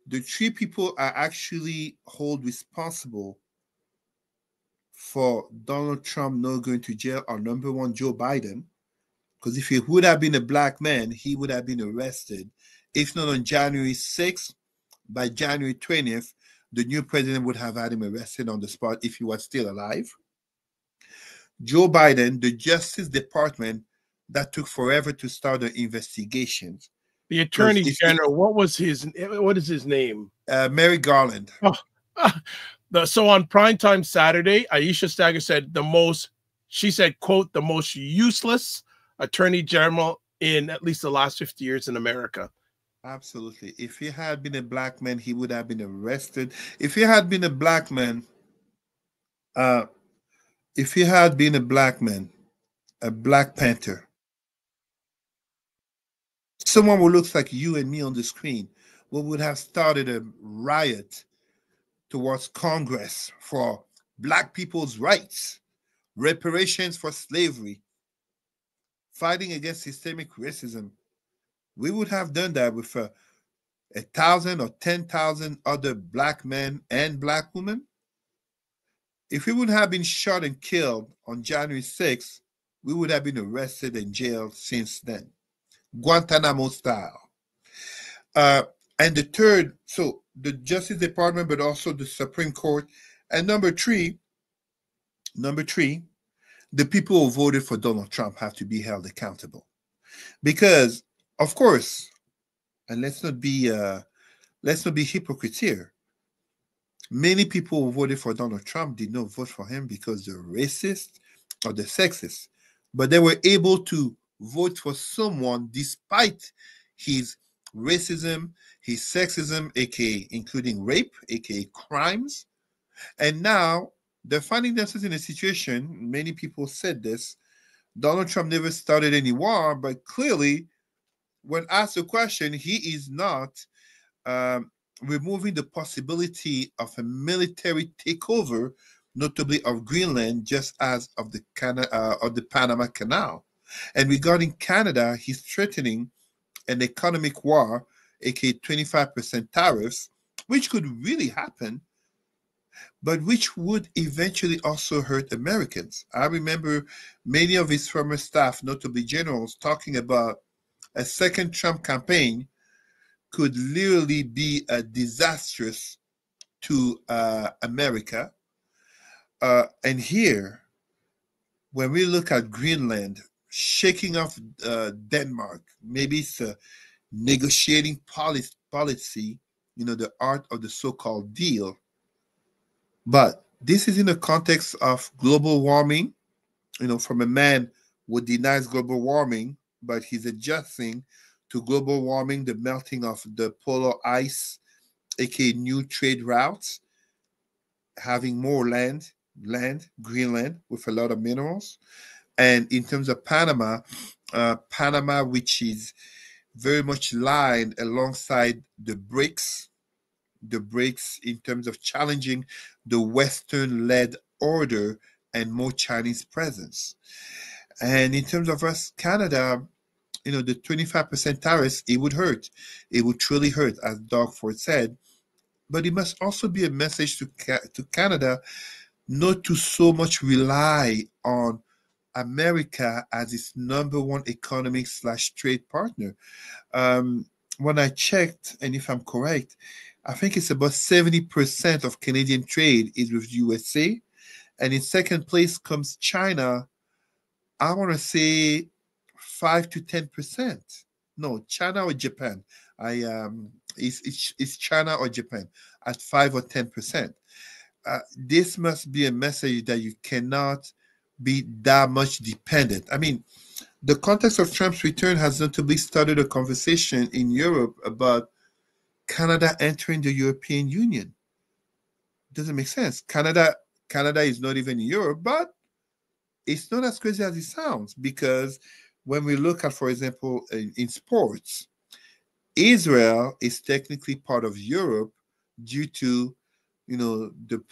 Speaker 1: The three people I actually hold responsible for Donald Trump not going to jail are number one, Joe Biden, because if he would have been a Black man, he would have been arrested. If not on January 6th, by January 20th, the new president would have had him arrested on the spot if he was still alive. Joe Biden, the Justice Department that took forever to start the investigations.
Speaker 3: The Attorney General, what is his name?
Speaker 1: Merrick Garland.
Speaker 3: So on primetime Saturday, Aisha Stagger said she said, quote, the most useless attorney general in at least the last 50 years in America.
Speaker 1: Absolutely. If he had been a Black man, he would have been arrested. If he had been a Black man, a Black Panther, someone who looks like you and me on the screen, we would have started a riot towards Congress for Black people's rights, reparations for slavery, fighting against systemic racism. We would have done that with 1,000 or 10,000 other Black men and Black women. If we would have been shot and killed on January 6th, we would have been arrested and jailed since then. Guantanamo style. And the third, so the Justice Department, but also the Supreme Court. And number three, the people who voted for Donald Trump have to be held accountable. Because, of course, and let's not be hypocrites here. Many people who voted for Donald Trump did not vote for him because they're racist or they're sexist, but they were able to vote for someone despite his racism, his sexism, aka including rape, aka crimes. And now they're finding themselves in a situation, many people said this, Donald Trump never started any war, but clearly when asked the question, he is not um, removing the possibility of a military takeover, notably of Greenland, just as of the Panama Canal. And regarding Canada, he's threatening an economic war, aka 25% tariffs, which could really happen, but which would eventually also hurt Americans. I remember many of his former staff, notably generals, talking about a second Trump campaign could literally be disastrous to America. And here, when we look at Greenland shaking off Denmark, maybe it's a negotiating policy, the art of the so-called deal. But this is in the context of global warming, from a man who denies global warming, but he's adjusting to global warming, the melting of the polar ice, aka new trade routes, having more land, Greenland, with a lot of minerals. And in terms of Panama, Panama, which is very much lined alongside the BRICS in terms of challenging the Western-led order and more Chinese presence. And in terms of us, Canada, the 25% tariffs, it would hurt. It would truly hurt, as Doug Ford said. But it must also be a message to Canada not to so much rely on America as its number one economic / trade partner. Um, when I checked, and if I'm correct, I think it's about 70% of Canadian trade is with USA. And in second place comes China. I want to say 5 to 10%. No, China or Japan. It's China or Japan at 5 or 10%. This must be a message that you cannot be that much dependent. I mean, the context of Trump's return has notably started a conversation in Europe about Canada entering the European Union. Doesn't make sense. Canada is not even in Europe, but it's not as crazy as it sounds, because when we look at, for example, in sports, Israel is technically part of Europe due to the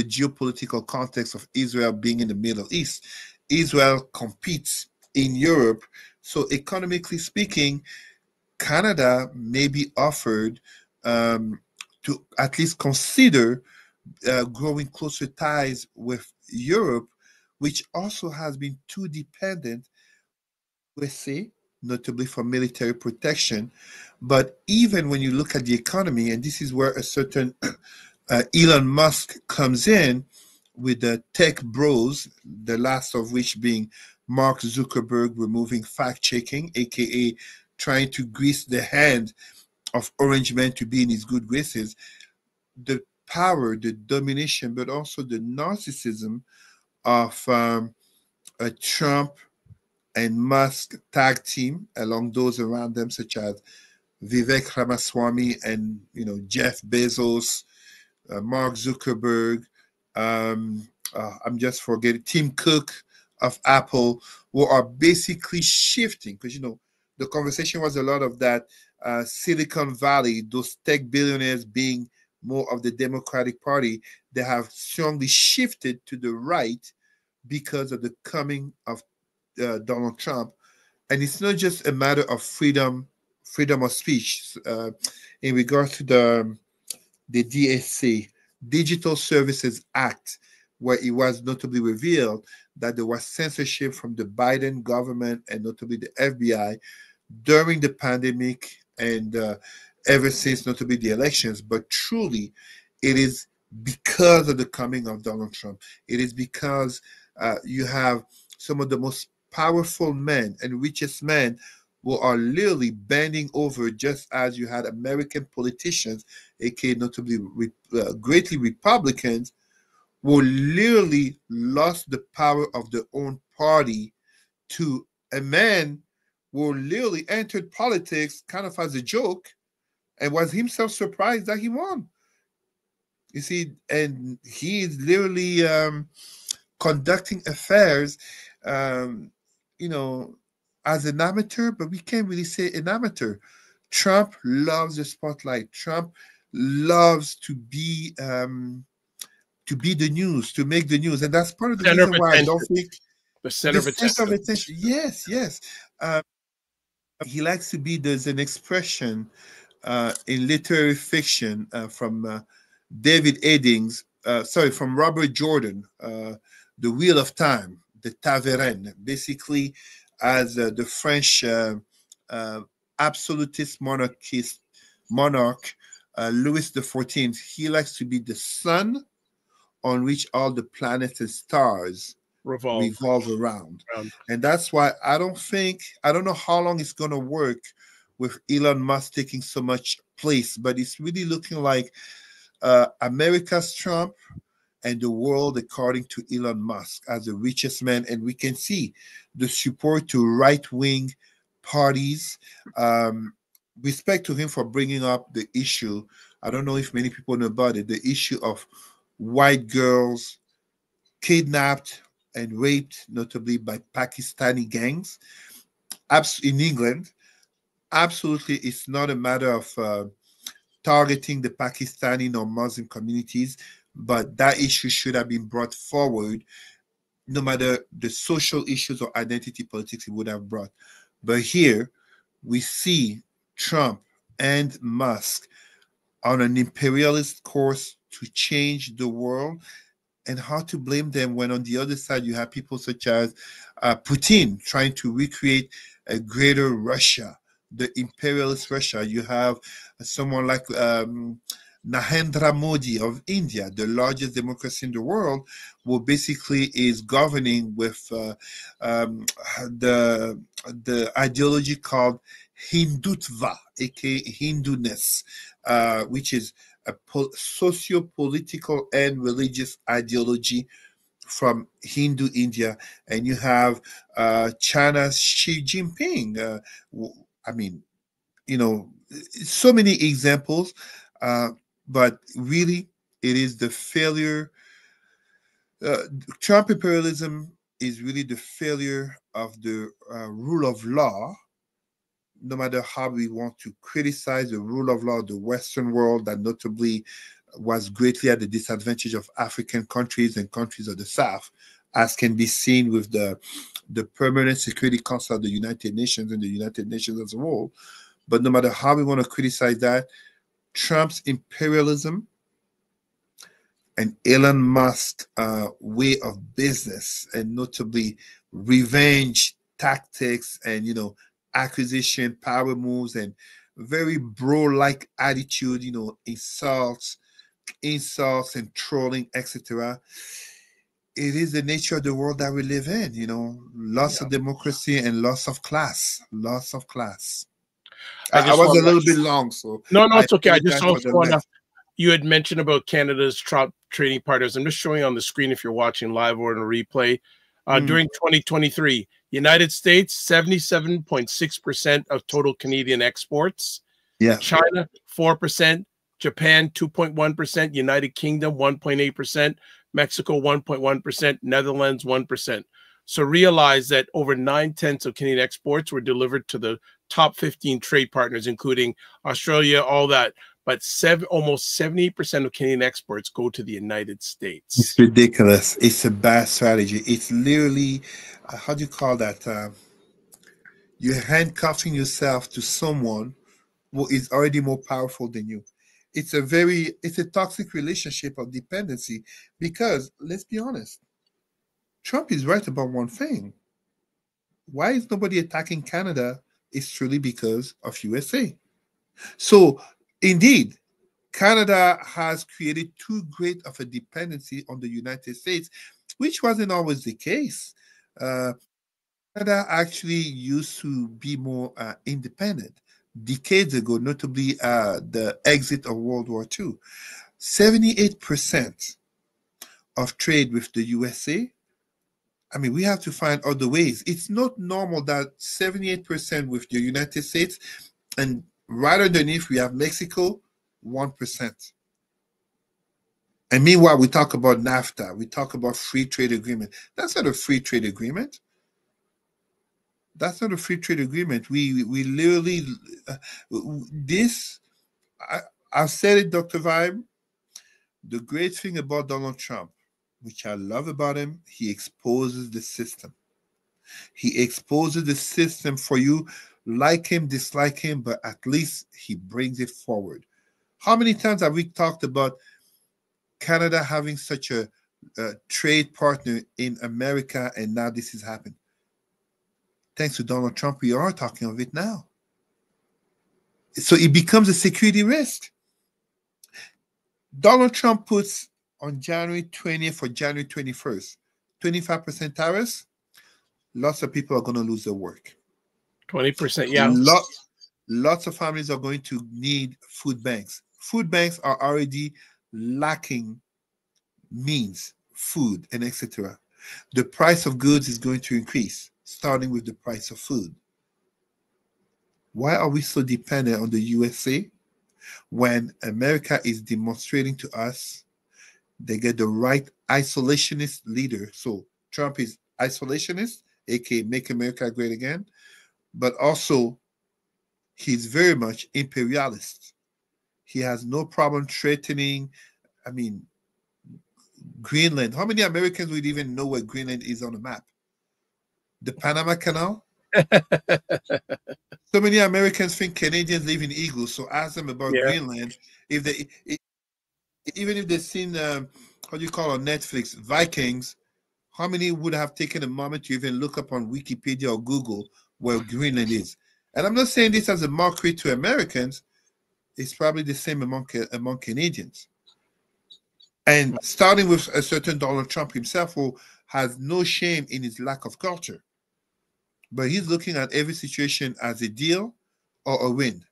Speaker 1: geopolitical context of Israel being in the Middle East. Israel competes in Europe. So economically speaking, Canada may be offered to at least consider growing closer ties with Europe, which also has been too dependent on USA, notably for military protection. But even when you look at the economy, and this is where a certain Elon Musk comes in with the tech bros, the last of which being Mark Zuckerberg removing fact checking, aka trying to grease the hand of Orange Man to be in his good graces. The power, the domination, but also the narcissism of a Trump and Musk tag team, along those around them, such as Vivek Ramaswamy and Jeff Bezos, Mark Zuckerberg, I'm just forgetting Tim Cook of Apple, who are basically shifting, because the conversation was a lot of that Silicon Valley, those tech billionaires being more of the Democratic Party. They have strongly shifted to the right because of the coming of Donald Trump. And it's not just a matter of freedom of speech. In regards to the DSC, Digital Services Act, where it was notably revealed that there was censorship from the Biden government and notably the FBI during the pandemic and ever since, notably the elections. But truly, it is because of the coming of Donald Trump. It is because you have some of the most powerful men and richest men who are literally bending over, just as you had American politicians, aka notably greatly Republicans, who literally lost the power of their own party to a man who literally entered politics kind of as a joke and was himself surprised that he won. You see, and he is literally conducting affairs, um, you know, as an amateur, but we can't really say an amateur. Trump loves the spotlight. Trump loves to be the news, to make the news, and that's part of the
Speaker 3: Center of
Speaker 1: reason why I don't
Speaker 3: attention.
Speaker 1: think
Speaker 3: The center
Speaker 1: the
Speaker 3: of
Speaker 1: center of
Speaker 3: attention.
Speaker 1: attention. Yes, yes. He likes to be. There's an expression in literary fiction from David Eddings, sorry, from Robert Jordan, The Wheel of Time, the Taverne, basically as the French uh, absolutist monarch, Louis XIV, he likes to be the sun on which all the planets and stars
Speaker 3: Revolve
Speaker 1: revolve around.
Speaker 3: around.
Speaker 1: And that's why I don't know how long it's going to work with Elon Musk taking so much place, but it's really looking like America's Trump and the world according to Elon Musk as the richest man. And we can see the support to right wing parties. Respect to him for bringing up the issue. I don't know if many people know about it, the issue of white girls kidnapped and raped, notably by Pakistani gangs in England. Absolutely, it's not a matter of targeting the Pakistani or Muslim communities, but that issue should have been brought forward, no matter the social issues or identity politics it would have brought. But here we see Trump and Musk on an imperialist course to change the world. And how to blame them when on the other side you have people such as Putin trying to recreate a greater Russia, the imperialist Russia. You have someone like Narendra Modi of India, the largest democracy in the world, who basically is governing with the ideology called Hindutva, aka Hinduness, which is a socio-political and religious ideology from Hindu India. And you have China's Xi Jinping. I mean, you know, so many examples, but really it is the failure. Trump imperialism is really the failure of the rule of law, no matter how we want to criticize the rule of law of the Western world, that notably was greatly at the disadvantage of African countries and countries of the South, as can be seen with the Permanent Security Council of the United Nations and the United Nations as a whole. But no matter how we want to criticize that, Trump's imperialism and Elon Musk's way of business, and notably revenge tactics and, acquisition, power moves, and very bro-like attitude, insults and trolling, etc. It is the nature of the world that we live in, loss of democracy and loss of class. I was a little bit long, so
Speaker 3: no,
Speaker 1: I
Speaker 3: it's okay. I just
Speaker 1: apologize
Speaker 3: also
Speaker 1: for the
Speaker 3: want to.
Speaker 1: length.
Speaker 3: You had mentioned about Canada's Trump trading partners. I'm just showing on the screen if you're watching live or in a replay. During 2023, United States, 77.6% of total Canadian exports.
Speaker 1: Yeah.
Speaker 3: China, 4%. Japan, 2.1%. United Kingdom, 1.8%. Mexico, 1.1%. Netherlands, 1%. So realize that over 9/10 of Canadian exports were delivered to the top 15 trade partners, including Australia, all that. But almost 70% of Canadian exports go to the United States.
Speaker 1: It's ridiculous. It's a bad strategy. It's literally, how do you call that? You're handcuffing yourself to someone who is already more powerful than you. It's a toxic relationship of dependency, because let's be honest, Trump is right about one thing. Why is nobody attacking Canada? It's truly because of USA. So indeed, Canada has created too great of a dependency on the United States, which wasn't always the case. Canada actually used to be more independent decades ago, notably the exit of World War II. 78% of trade with the USA. I mean, we have to find other ways. It's not normal that 78% with the United States, and right underneath we have Mexico, 1%. And meanwhile, we talk about NAFTA. We talk about free trade agreement. That's not a free trade agreement. That's not a free trade agreement. We literally this. I, I've said it, Dr. Vibe. The great thing about Donald Trump, which I love about him, he exposes the system. He exposes the system for you, like him, dislike him, but at least he brings it forward. How many times have we talked about Canada having such a trade partner in America, and now this has happened? Thanks to Donald Trump, we are talking of it now. So it becomes a security risk. Donald Trump puts on January 20th or January 21st, 25% tariffs. Lots of people are going to lose their work.
Speaker 3: 20%, yeah.
Speaker 1: Lots of families are going to need food banks. Food banks are already lacking means, food, and etc. The price of goods is going to increase, starting with the price of food. Why are we so dependent on the USA when America is demonstrating to us they get the right isolationist leader? So Trump is isolationist, aka Make America Great Again, but also he's very much imperialist. He has no problem threatening, I mean, Greenland. How many Americans would even know where Greenland is on the map? The Panama Canal? So many Americans think Canadians live in igloo. So ask them about Greenland. If they, even if they've seen, how do you call on Netflix, Vikings, how many would have taken a moment to even look up on Wikipedia or Google where Greenland is? And I'm not saying this as a mockery to Americans. It's probably the same among Canadians. And starting with a certain Donald Trump himself, who has no shame in his lack of culture. But he's looking at every situation as a deal or a win,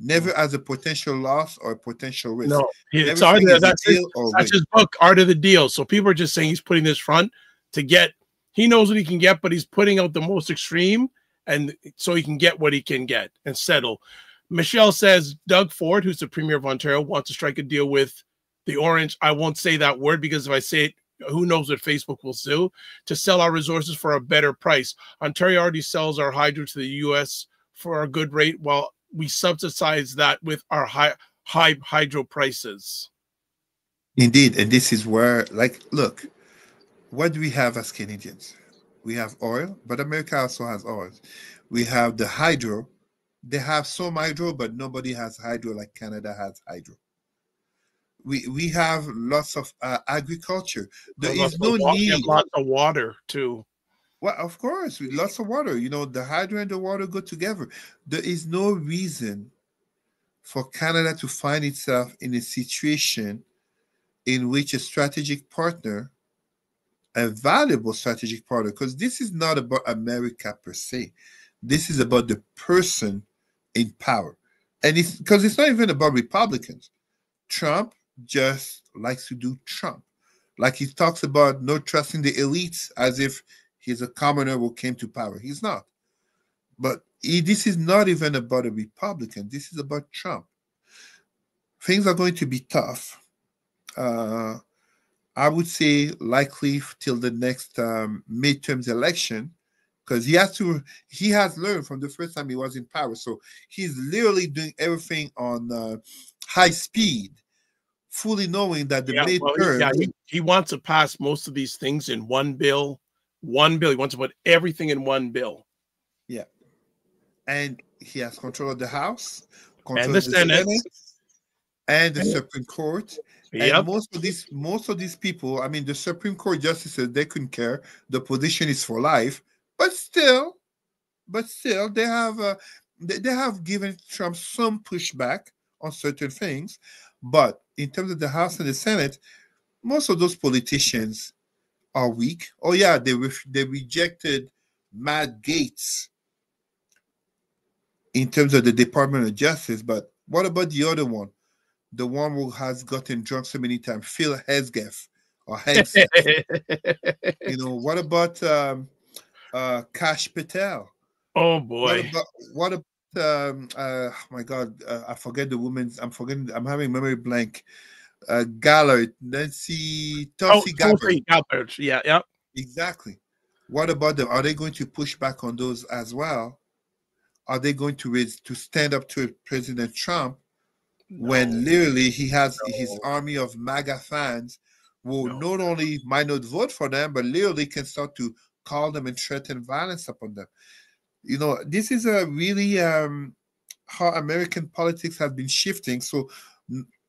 Speaker 1: never as a potential loss or a potential risk.
Speaker 3: No, it's
Speaker 1: Everything is
Speaker 3: that's
Speaker 1: a deal or
Speaker 3: that's
Speaker 1: win.
Speaker 3: his book, Art of the Deal. So people are just saying he's putting this front to get, he knows what he can get, but he's putting out the most extreme, and so he can get what he can get and settle. Michelle says Doug Ford, who's the Premier of Ontario, wants to strike a deal with the Orange. I won't say that word because if I say it, who knows what Facebook will sue, to sell our resources for a better price. Ontario already sells our hydro to the U.S. for a good rate, while we subsidize that with our high hydro prices.
Speaker 1: Indeed. And this is where, like, look, what do we have as Canadians? We have oil, but America also has oil. We have the hydro. They have some hydro, but nobody has hydro like Canada has hydro. We have lots of agriculture. There is no need.
Speaker 3: Lots of water too.
Speaker 1: Well, of course, lots of water. You know, the hydro and the water go together. There is no reason for Canada to find itself in a situation in which a strategic partner, a valuable strategic partner, because this is not about America per se. This is about the person in power. And it's because it's not even about Republicans. Trump just likes to do Trump. Like he talks about not trusting the elites as if he's a commoner who came to power. He's not. But this is not even about a Republican. This is about Trump. Things are going to be tough. I would say likely till the next midterms election, because he has learned from the first time he was in power. So he's literally doing everything on high speed, fully knowing that the midterm.
Speaker 3: He wants to pass most of these things in one bill. One bill. He wants to put everything in one bill.
Speaker 1: Yeah. And he has control of the House,
Speaker 3: control of the Senate,
Speaker 1: and the Supreme Court. Yep. And most of these people, I mean, the Supreme Court justices, they couldn't care. The position is for life, but still, they have given Trump some pushback on certain things. But in terms of the House and the Senate, most of those politicians are weak. Oh yeah, they rejected Matt Gaetz in terms of the Department of Justice, but what about the other one? The one who has gotten drunk so many times, Phil Hesketh or Hegseth. You know, what about Kash Patel?
Speaker 3: Oh boy.
Speaker 1: What about oh my God, I forget the woman's. I'm having memory blank. Gallard, Tulsi Gabbard.
Speaker 3: Yeah,
Speaker 1: Exactly. What about them? Are they going to push back on those as well? Are they going to stand up to President Trump
Speaker 3: No,
Speaker 1: when literally he has his
Speaker 3: no,
Speaker 1: army of MAGA fans who
Speaker 3: no.
Speaker 1: not only might not vote for them, but literally can start to call them and threaten violence upon them? This is a really how American politics has been shifting. So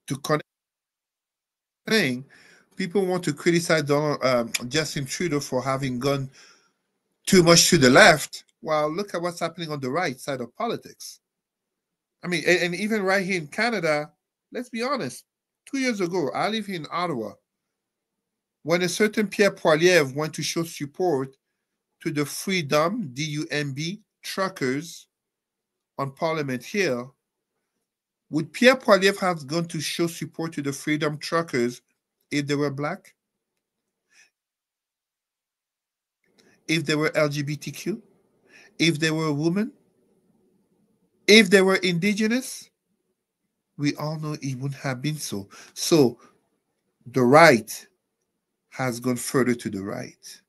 Speaker 1: to connect thing, people want to criticize Justin Trudeau for having gone too much to the left. Well, look at what's happening on the right side of politics. I mean, and even right here in Canada, let's be honest. 2 years ago, I live in Ottawa. When a certain Pierre Poilievre went to show support to the Freedom, DUMB, truckers on Parliament Hill, would Pierre Poilievre have gone to show support to the Freedom truckers if they were black? If they were LGBTQ? If they were women? If they were indigenous? We all know it wouldn't have been so. So the right has gone further to the right.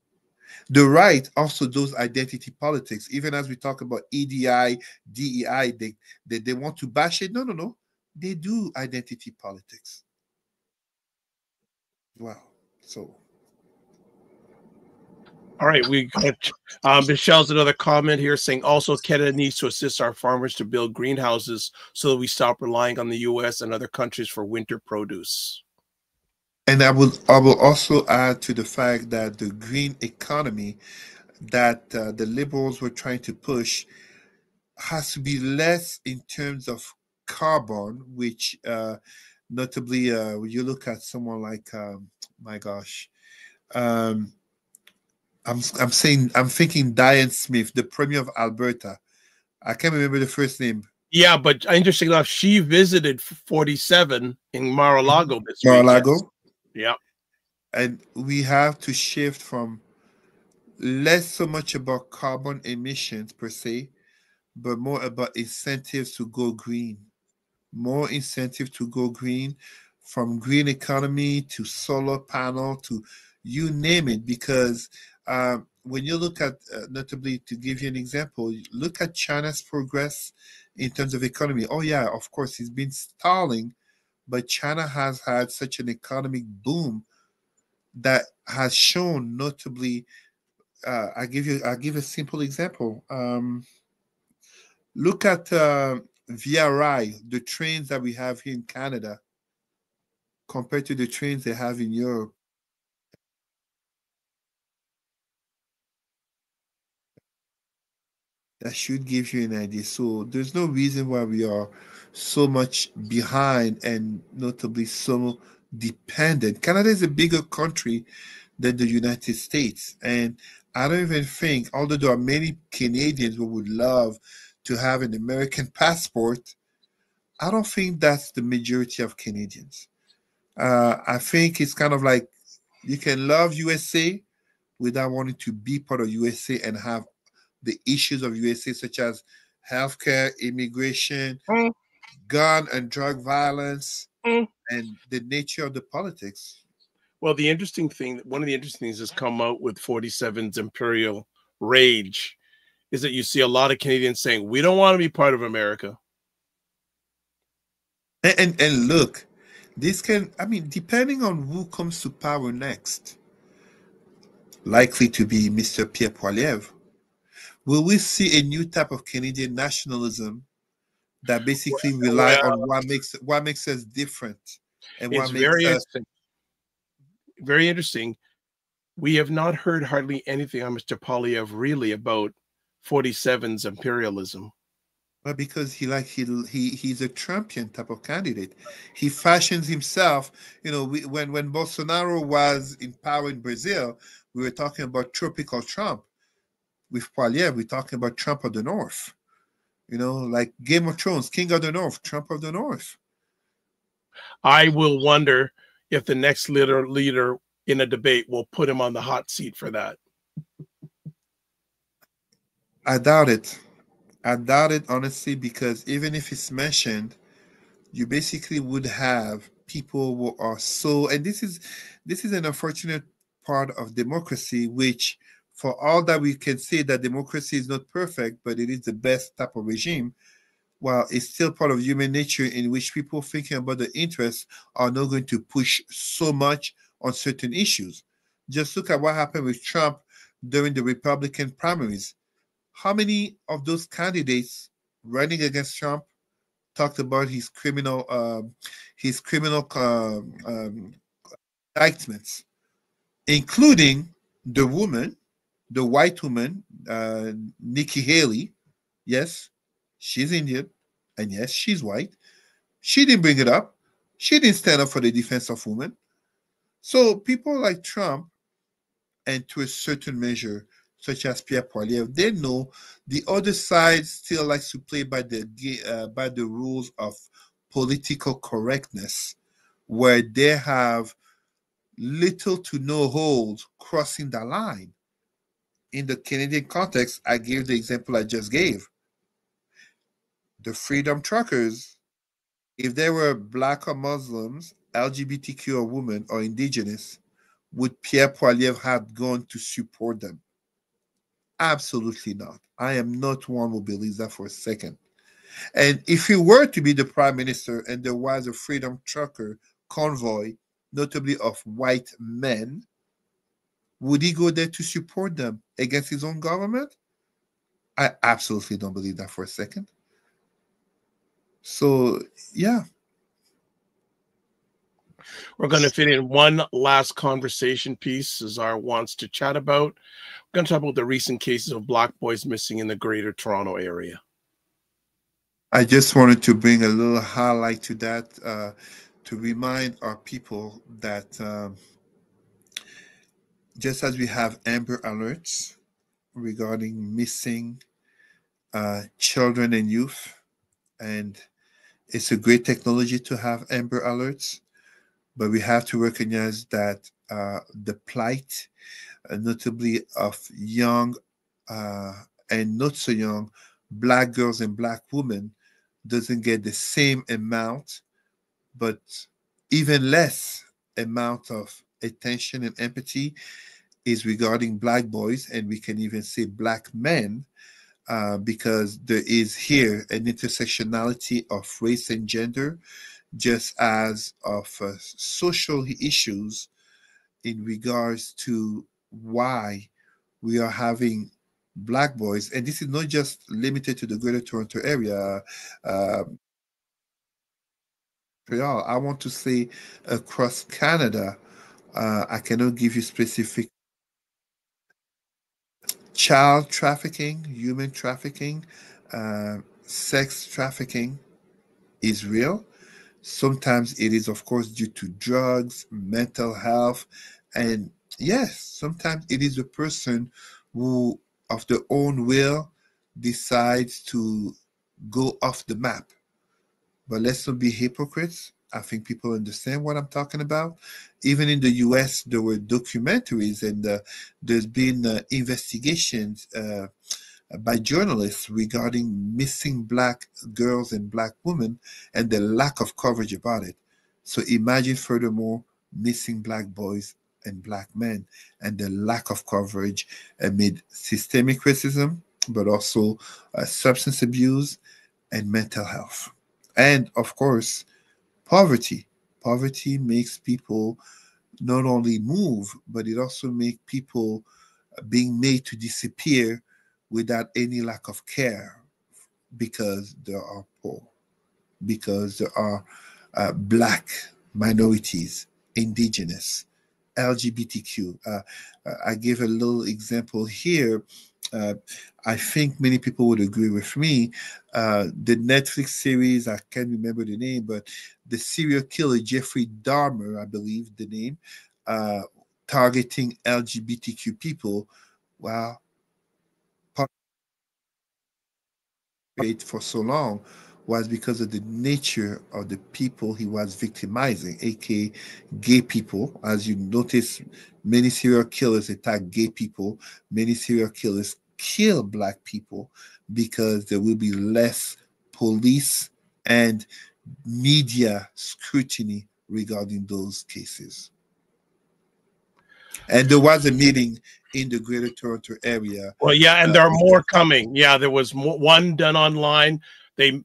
Speaker 1: The right also does identity politics. Even as we talk about EDI, DEI, they want to bash it. No, no, no. They do identity politics. Wow. So
Speaker 3: All right, we got Michelle's another comment here saying also Canada needs to assist our farmers to build greenhouses so that we stop relying on the U.S. and other countries for winter produce.
Speaker 1: and I will also add to the fact that the green economy that the liberals were trying to push has to be less in terms of carbon, which notably when you look at someone like my gosh, um, I'm thinking Diane Smith, the Premier of Alberta. I can't remember the first name.
Speaker 3: Yeah, but interesting enough, she visited 47 in Mar-a-Lago this weekend.
Speaker 1: Mar-a-Lago.
Speaker 3: Yeah.
Speaker 1: And we have to shift from less so much about carbon emissions per se, but more about incentives to go green. More incentive to go green, from green economy to solar panel to you name it. Because when you look at, notably to give you an example, look at China's progress in terms of economy. Oh yeah, of course, it's been stalling, but China has had such an economic boom that has shown notably. I'll give a simple example. Look at Via Rail, the trains that we have here in Canada, compared to the trains they have in Europe. That should give you an idea. So there's no reason why we are so much behind and notably so dependent. Canada is a bigger country than the United States. And I don't even think, although there are many Canadians who would love to have an American passport, I don't think that's the majority of Canadians. I think it's kind of like you can love USA without wanting to be part of USA and have the issues of USA, such as healthcare, immigration,
Speaker 3: Mm,
Speaker 1: gun and drug violence,
Speaker 3: mm.
Speaker 1: and the nature of the politics.
Speaker 3: Well, the interesting thing, one of the interesting things that's come out with 47's imperial rage is that you see a lot of Canadians saying, we don't want to be part of America.
Speaker 1: And look, this can, I mean, depending on who comes to power next, likely to be Mr. Pierre Poilievre, will we see a new type of Canadian nationalism that basically rely on
Speaker 3: Well,
Speaker 1: what makes us different and
Speaker 3: it's
Speaker 1: what makes
Speaker 3: very
Speaker 1: us.
Speaker 3: interesting. Very interesting. We have not heard hardly anything on Mr. Polyev really about 47's imperialism.
Speaker 1: Well, because he's a Trumpian type of candidate. He fashions himself. When Bolsonaro was in power in Brazil, we were talking about tropical Trump. With Poilievre, we're talking about Trump of the North. Like Game of Thrones, King of the North, Trump of the North.
Speaker 3: I will wonder if the next leader in a debate will put him on the hot seat for that.
Speaker 1: I doubt it. I doubt it, honestly, because even if it's mentioned, you basically would have people who are so, and this is an unfortunate part of democracy, which For all that we can say that democracy is not perfect, but it is the best type of regime, while it's still part of human nature in which people thinking about the interests are not going to push so much on certain issues. Just look at what happened with Trump during the Republican primaries. How many of those candidates running against Trump talked about his criminal indictments, including the woman, the white woman, Nikki Haley? Yes, she's Indian, and yes, she's white. She didn't bring it up. She didn't stand up for the defense of women. So people like Trump, and to a certain measure, such as Pierre Poilievre, they know the other side still likes to play by the rules of political correctness, where they have little to no hold crossing the line. In the Canadian context, I gave the example I just gave. The freedom truckers, if they were black or Muslims, LGBTQ or women or indigenous, would Pierre Poilievre have gone to support them? Absolutely not. I am not one who believes that for a second. And if he were to be the prime minister and there was a freedom trucker convoy, notably of white men, would he go there to support them against his own government? I absolutely don't believe that for a second. So, yeah.
Speaker 3: We're going to fit in one last conversation piece Cesar wants to chat about. We're going to talk about the recent cases of Black boys missing in the Greater Toronto area.
Speaker 1: I just wanted to bring a little highlight to that, to remind our people that just as we have Amber Alerts regarding missing children and youth, and it's a great technology to have Amber Alerts, but we have to recognize that the plight, notably of young and not so young Black girls and Black women, doesn't get the same amount, but even less amount of attention and empathy is regarding Black boys, and we can even say Black men, because there is here an intersectionality of race and gender, just as of social issues in regards to why we are having Black boys. And this is not just limited to the Greater Toronto area. I want to say across Canada. I cannot give you specific. Child trafficking, human trafficking, sex trafficking is real. Sometimes it is, of course, due to drugs, mental health, and yes, sometimes it is a person who, of their own will, decides to go off the map. But let's not be hypocrites. I think people understand what I'm talking about. Even in the US, there were documentaries, and there's been investigations by journalists regarding missing Black girls and Black women and the lack of coverage about it. So imagine, furthermore, missing Black boys and Black men and the lack of coverage amid systemic racism, but also substance abuse and mental health. And of course, poverty. Poverty makes people not only move, but it also makes people being made to disappear without any lack of care, because they are poor, because there are Black minorities, indigenous, LGBTQ. I gave a little example here. I think many people would agree with me. The Netflix series, I can't remember the name, but the serial killer Jeffrey Dahmer, I believe the name, targeting LGBTQ people. Well, for so long was because of the nature of the people he was victimizing, aka gay people. As you notice, many serial killers attack gay people, many serial killers kill Black people because there will be less police and media scrutiny regarding those cases. And there was a meeting in the Greater Toronto area.
Speaker 3: Well, yeah, and there are more coming. Yeah, there was one done online. They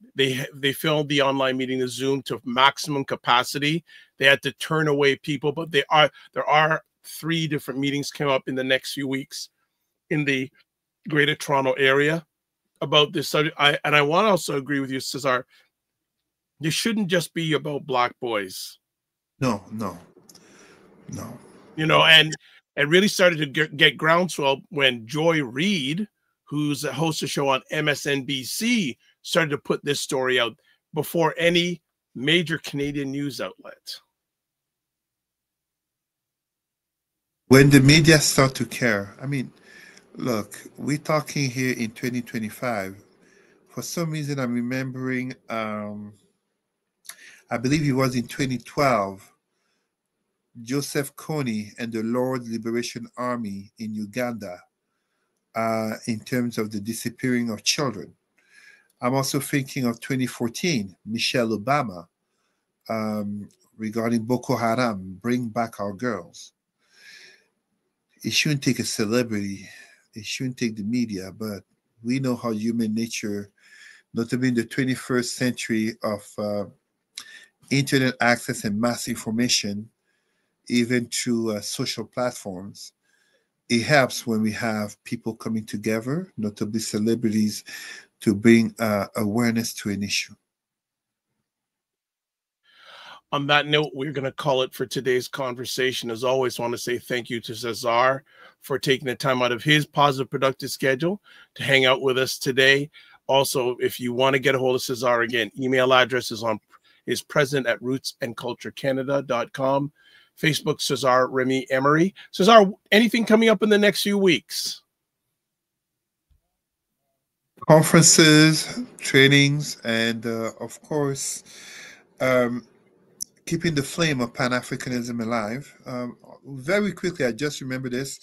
Speaker 3: filmed the online meeting, the Zoom, to maximum capacity. They had to turn away people, but there are 3 different meetings coming up in the next few weeks in the Greater Toronto area about this subject. I want to also agree with you, Cesar. This shouldn't just be about Black boys.
Speaker 1: No.
Speaker 3: You know, and it really started to get groundswell when Joy Reid, who's a host of show on MSNBC, started to put this story out before any major Canadian news outlet.
Speaker 1: When the media start to care, I mean, look, we're talking here in 2025. For some reason, I'm remembering, I believe it was in 2012, Joseph Kony and the Lord Liberation Army in Uganda, in terms of the disappearing of children. I'm also thinking of 2014, Michelle Obama, regarding Boko Haram, bring back our girls. It shouldn't take a celebrity, it shouldn't take the media, but we know how human nature, notably in the 21st century of internet access and mass information, even through social platforms, it helps when we have people coming together, notably celebrities, to bring awareness to an issue.
Speaker 3: On that note, we're going to call it for today's conversation. As always, I want to say thank you to Cesar for taking the time out of his positive, productive schedule to hang out with us today. Also, if you want to get a hold of Cesar, again, email address is president@rootsandculturecanada.com. Facebook, Cesar Remy Emery. Cesar, anything coming up in the next few weeks?
Speaker 1: Conferences, trainings, and of course, keeping the flame of Pan-Africanism alive. Very quickly, I just remember this.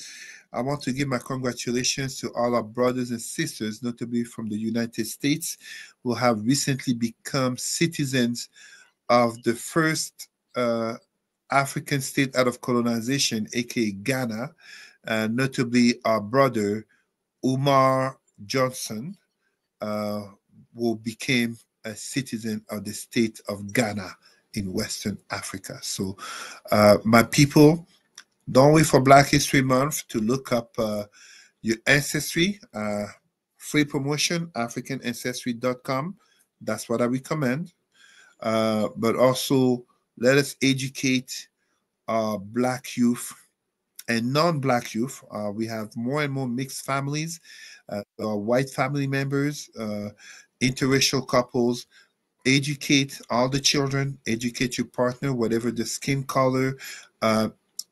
Speaker 1: I want to give my congratulations to all our brothers and sisters, notably from the United States, who have recently become citizens of the first African state out of colonization, aka Ghana, notably our brother Umar Johnson, who became a citizen of the state of Ghana in Western Africa. So my people, don't wait for Black History Month to look up your ancestry. Free promotion, africanancestry.com. That's what I recommend. But also, let us educate Black youth and non-Black youth. We have more and more mixed families, white family members, interracial couples. Educate all the children, educate your partner, whatever the skin color,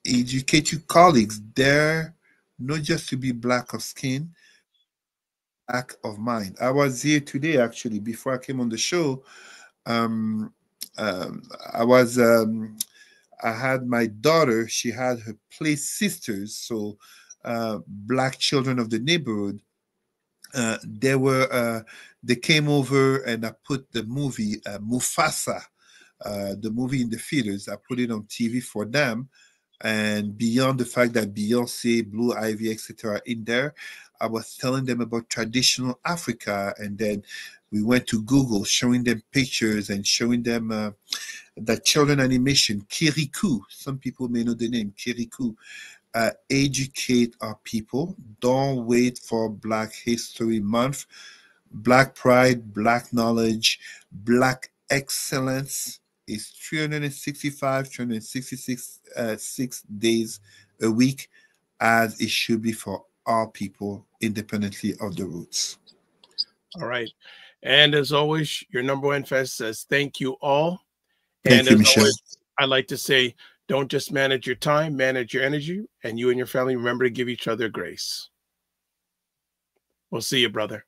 Speaker 1: educate your colleagues. They're not just to be Black of skin, Black of mind. I was here today, actually, before I came on the show. I had my daughter, she had her play sisters, so Black children of the neighborhood. They came over and I put the movie Mufasa, the movie in the theaters. I put it on TV for them. And beyond the fact that Beyonce, Blue Ivy, etc. in there, I was telling them about traditional Africa. And then we went to Google, showing them pictures and showing them that children animation, Kirikou. Some people may know the name, Kirikou. Educate our people. Don't wait for Black History Month. Black pride, Black knowledge, Black excellence is 366 days a week, as it should be for all people, independently of the roots.
Speaker 3: All right. And as always, your number one fan says thank you all.
Speaker 1: Thank you, Michelle.
Speaker 3: Always, I like to say, don't just manage your time, manage your energy, and you and your family remember to give each other grace. We'll see you, brother.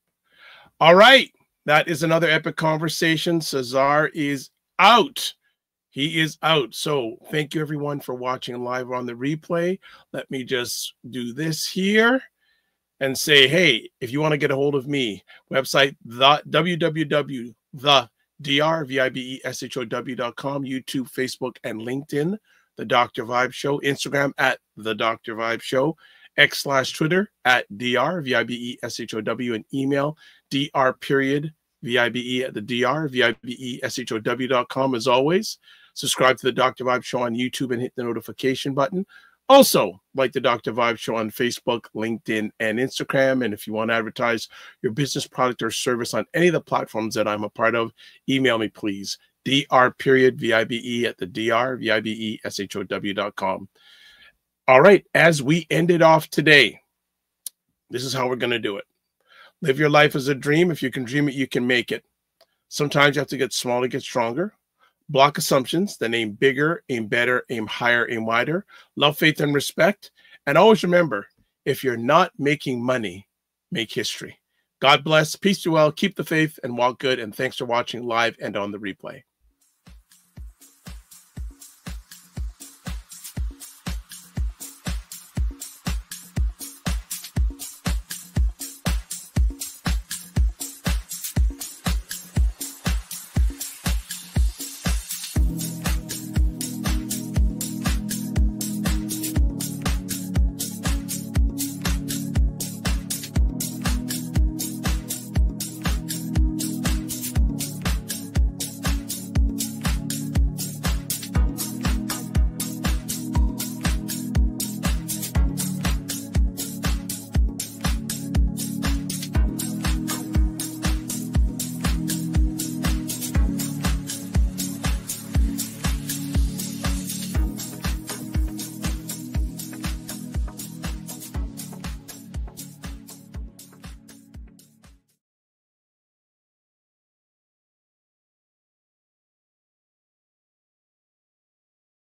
Speaker 3: All right. That is another epic conversation. Cesar is out. He is out. So thank you, everyone, for watching live on the replay. Let me just do this here and say, hey, if you want to get a hold of me, website, www.thedrvibeshow.com, YouTube, Facebook, and LinkedIn, The Dr. Vibe Show, Instagram at The Dr. Vibe Show, X/Twitter at @DRVIBESHOW, and email dr.vibe@VIBESHOW.com. As always, subscribe to the Dr. Vibe Show on YouTube and hit the notification button. Also, like the Dr. Vibe Show on Facebook, LinkedIn, and Instagram. And if you want to advertise your business, product, or service on any of the platforms that I'm a part of, email me, please. dr.vibe@DRVIBESHOW.com. All right, as we ended off today, this is how we're going to do it. Live your life as a dream. If you can dream it, you can make it. Sometimes you have to get small to get stronger. Block assumptions, then aim bigger, aim better, aim higher, aim wider. Love, faith, and respect. And always remember, if you're not making money, make history. God bless. Peace to you all. Keep the faith and walk good. And thanks for watching live and on the replay.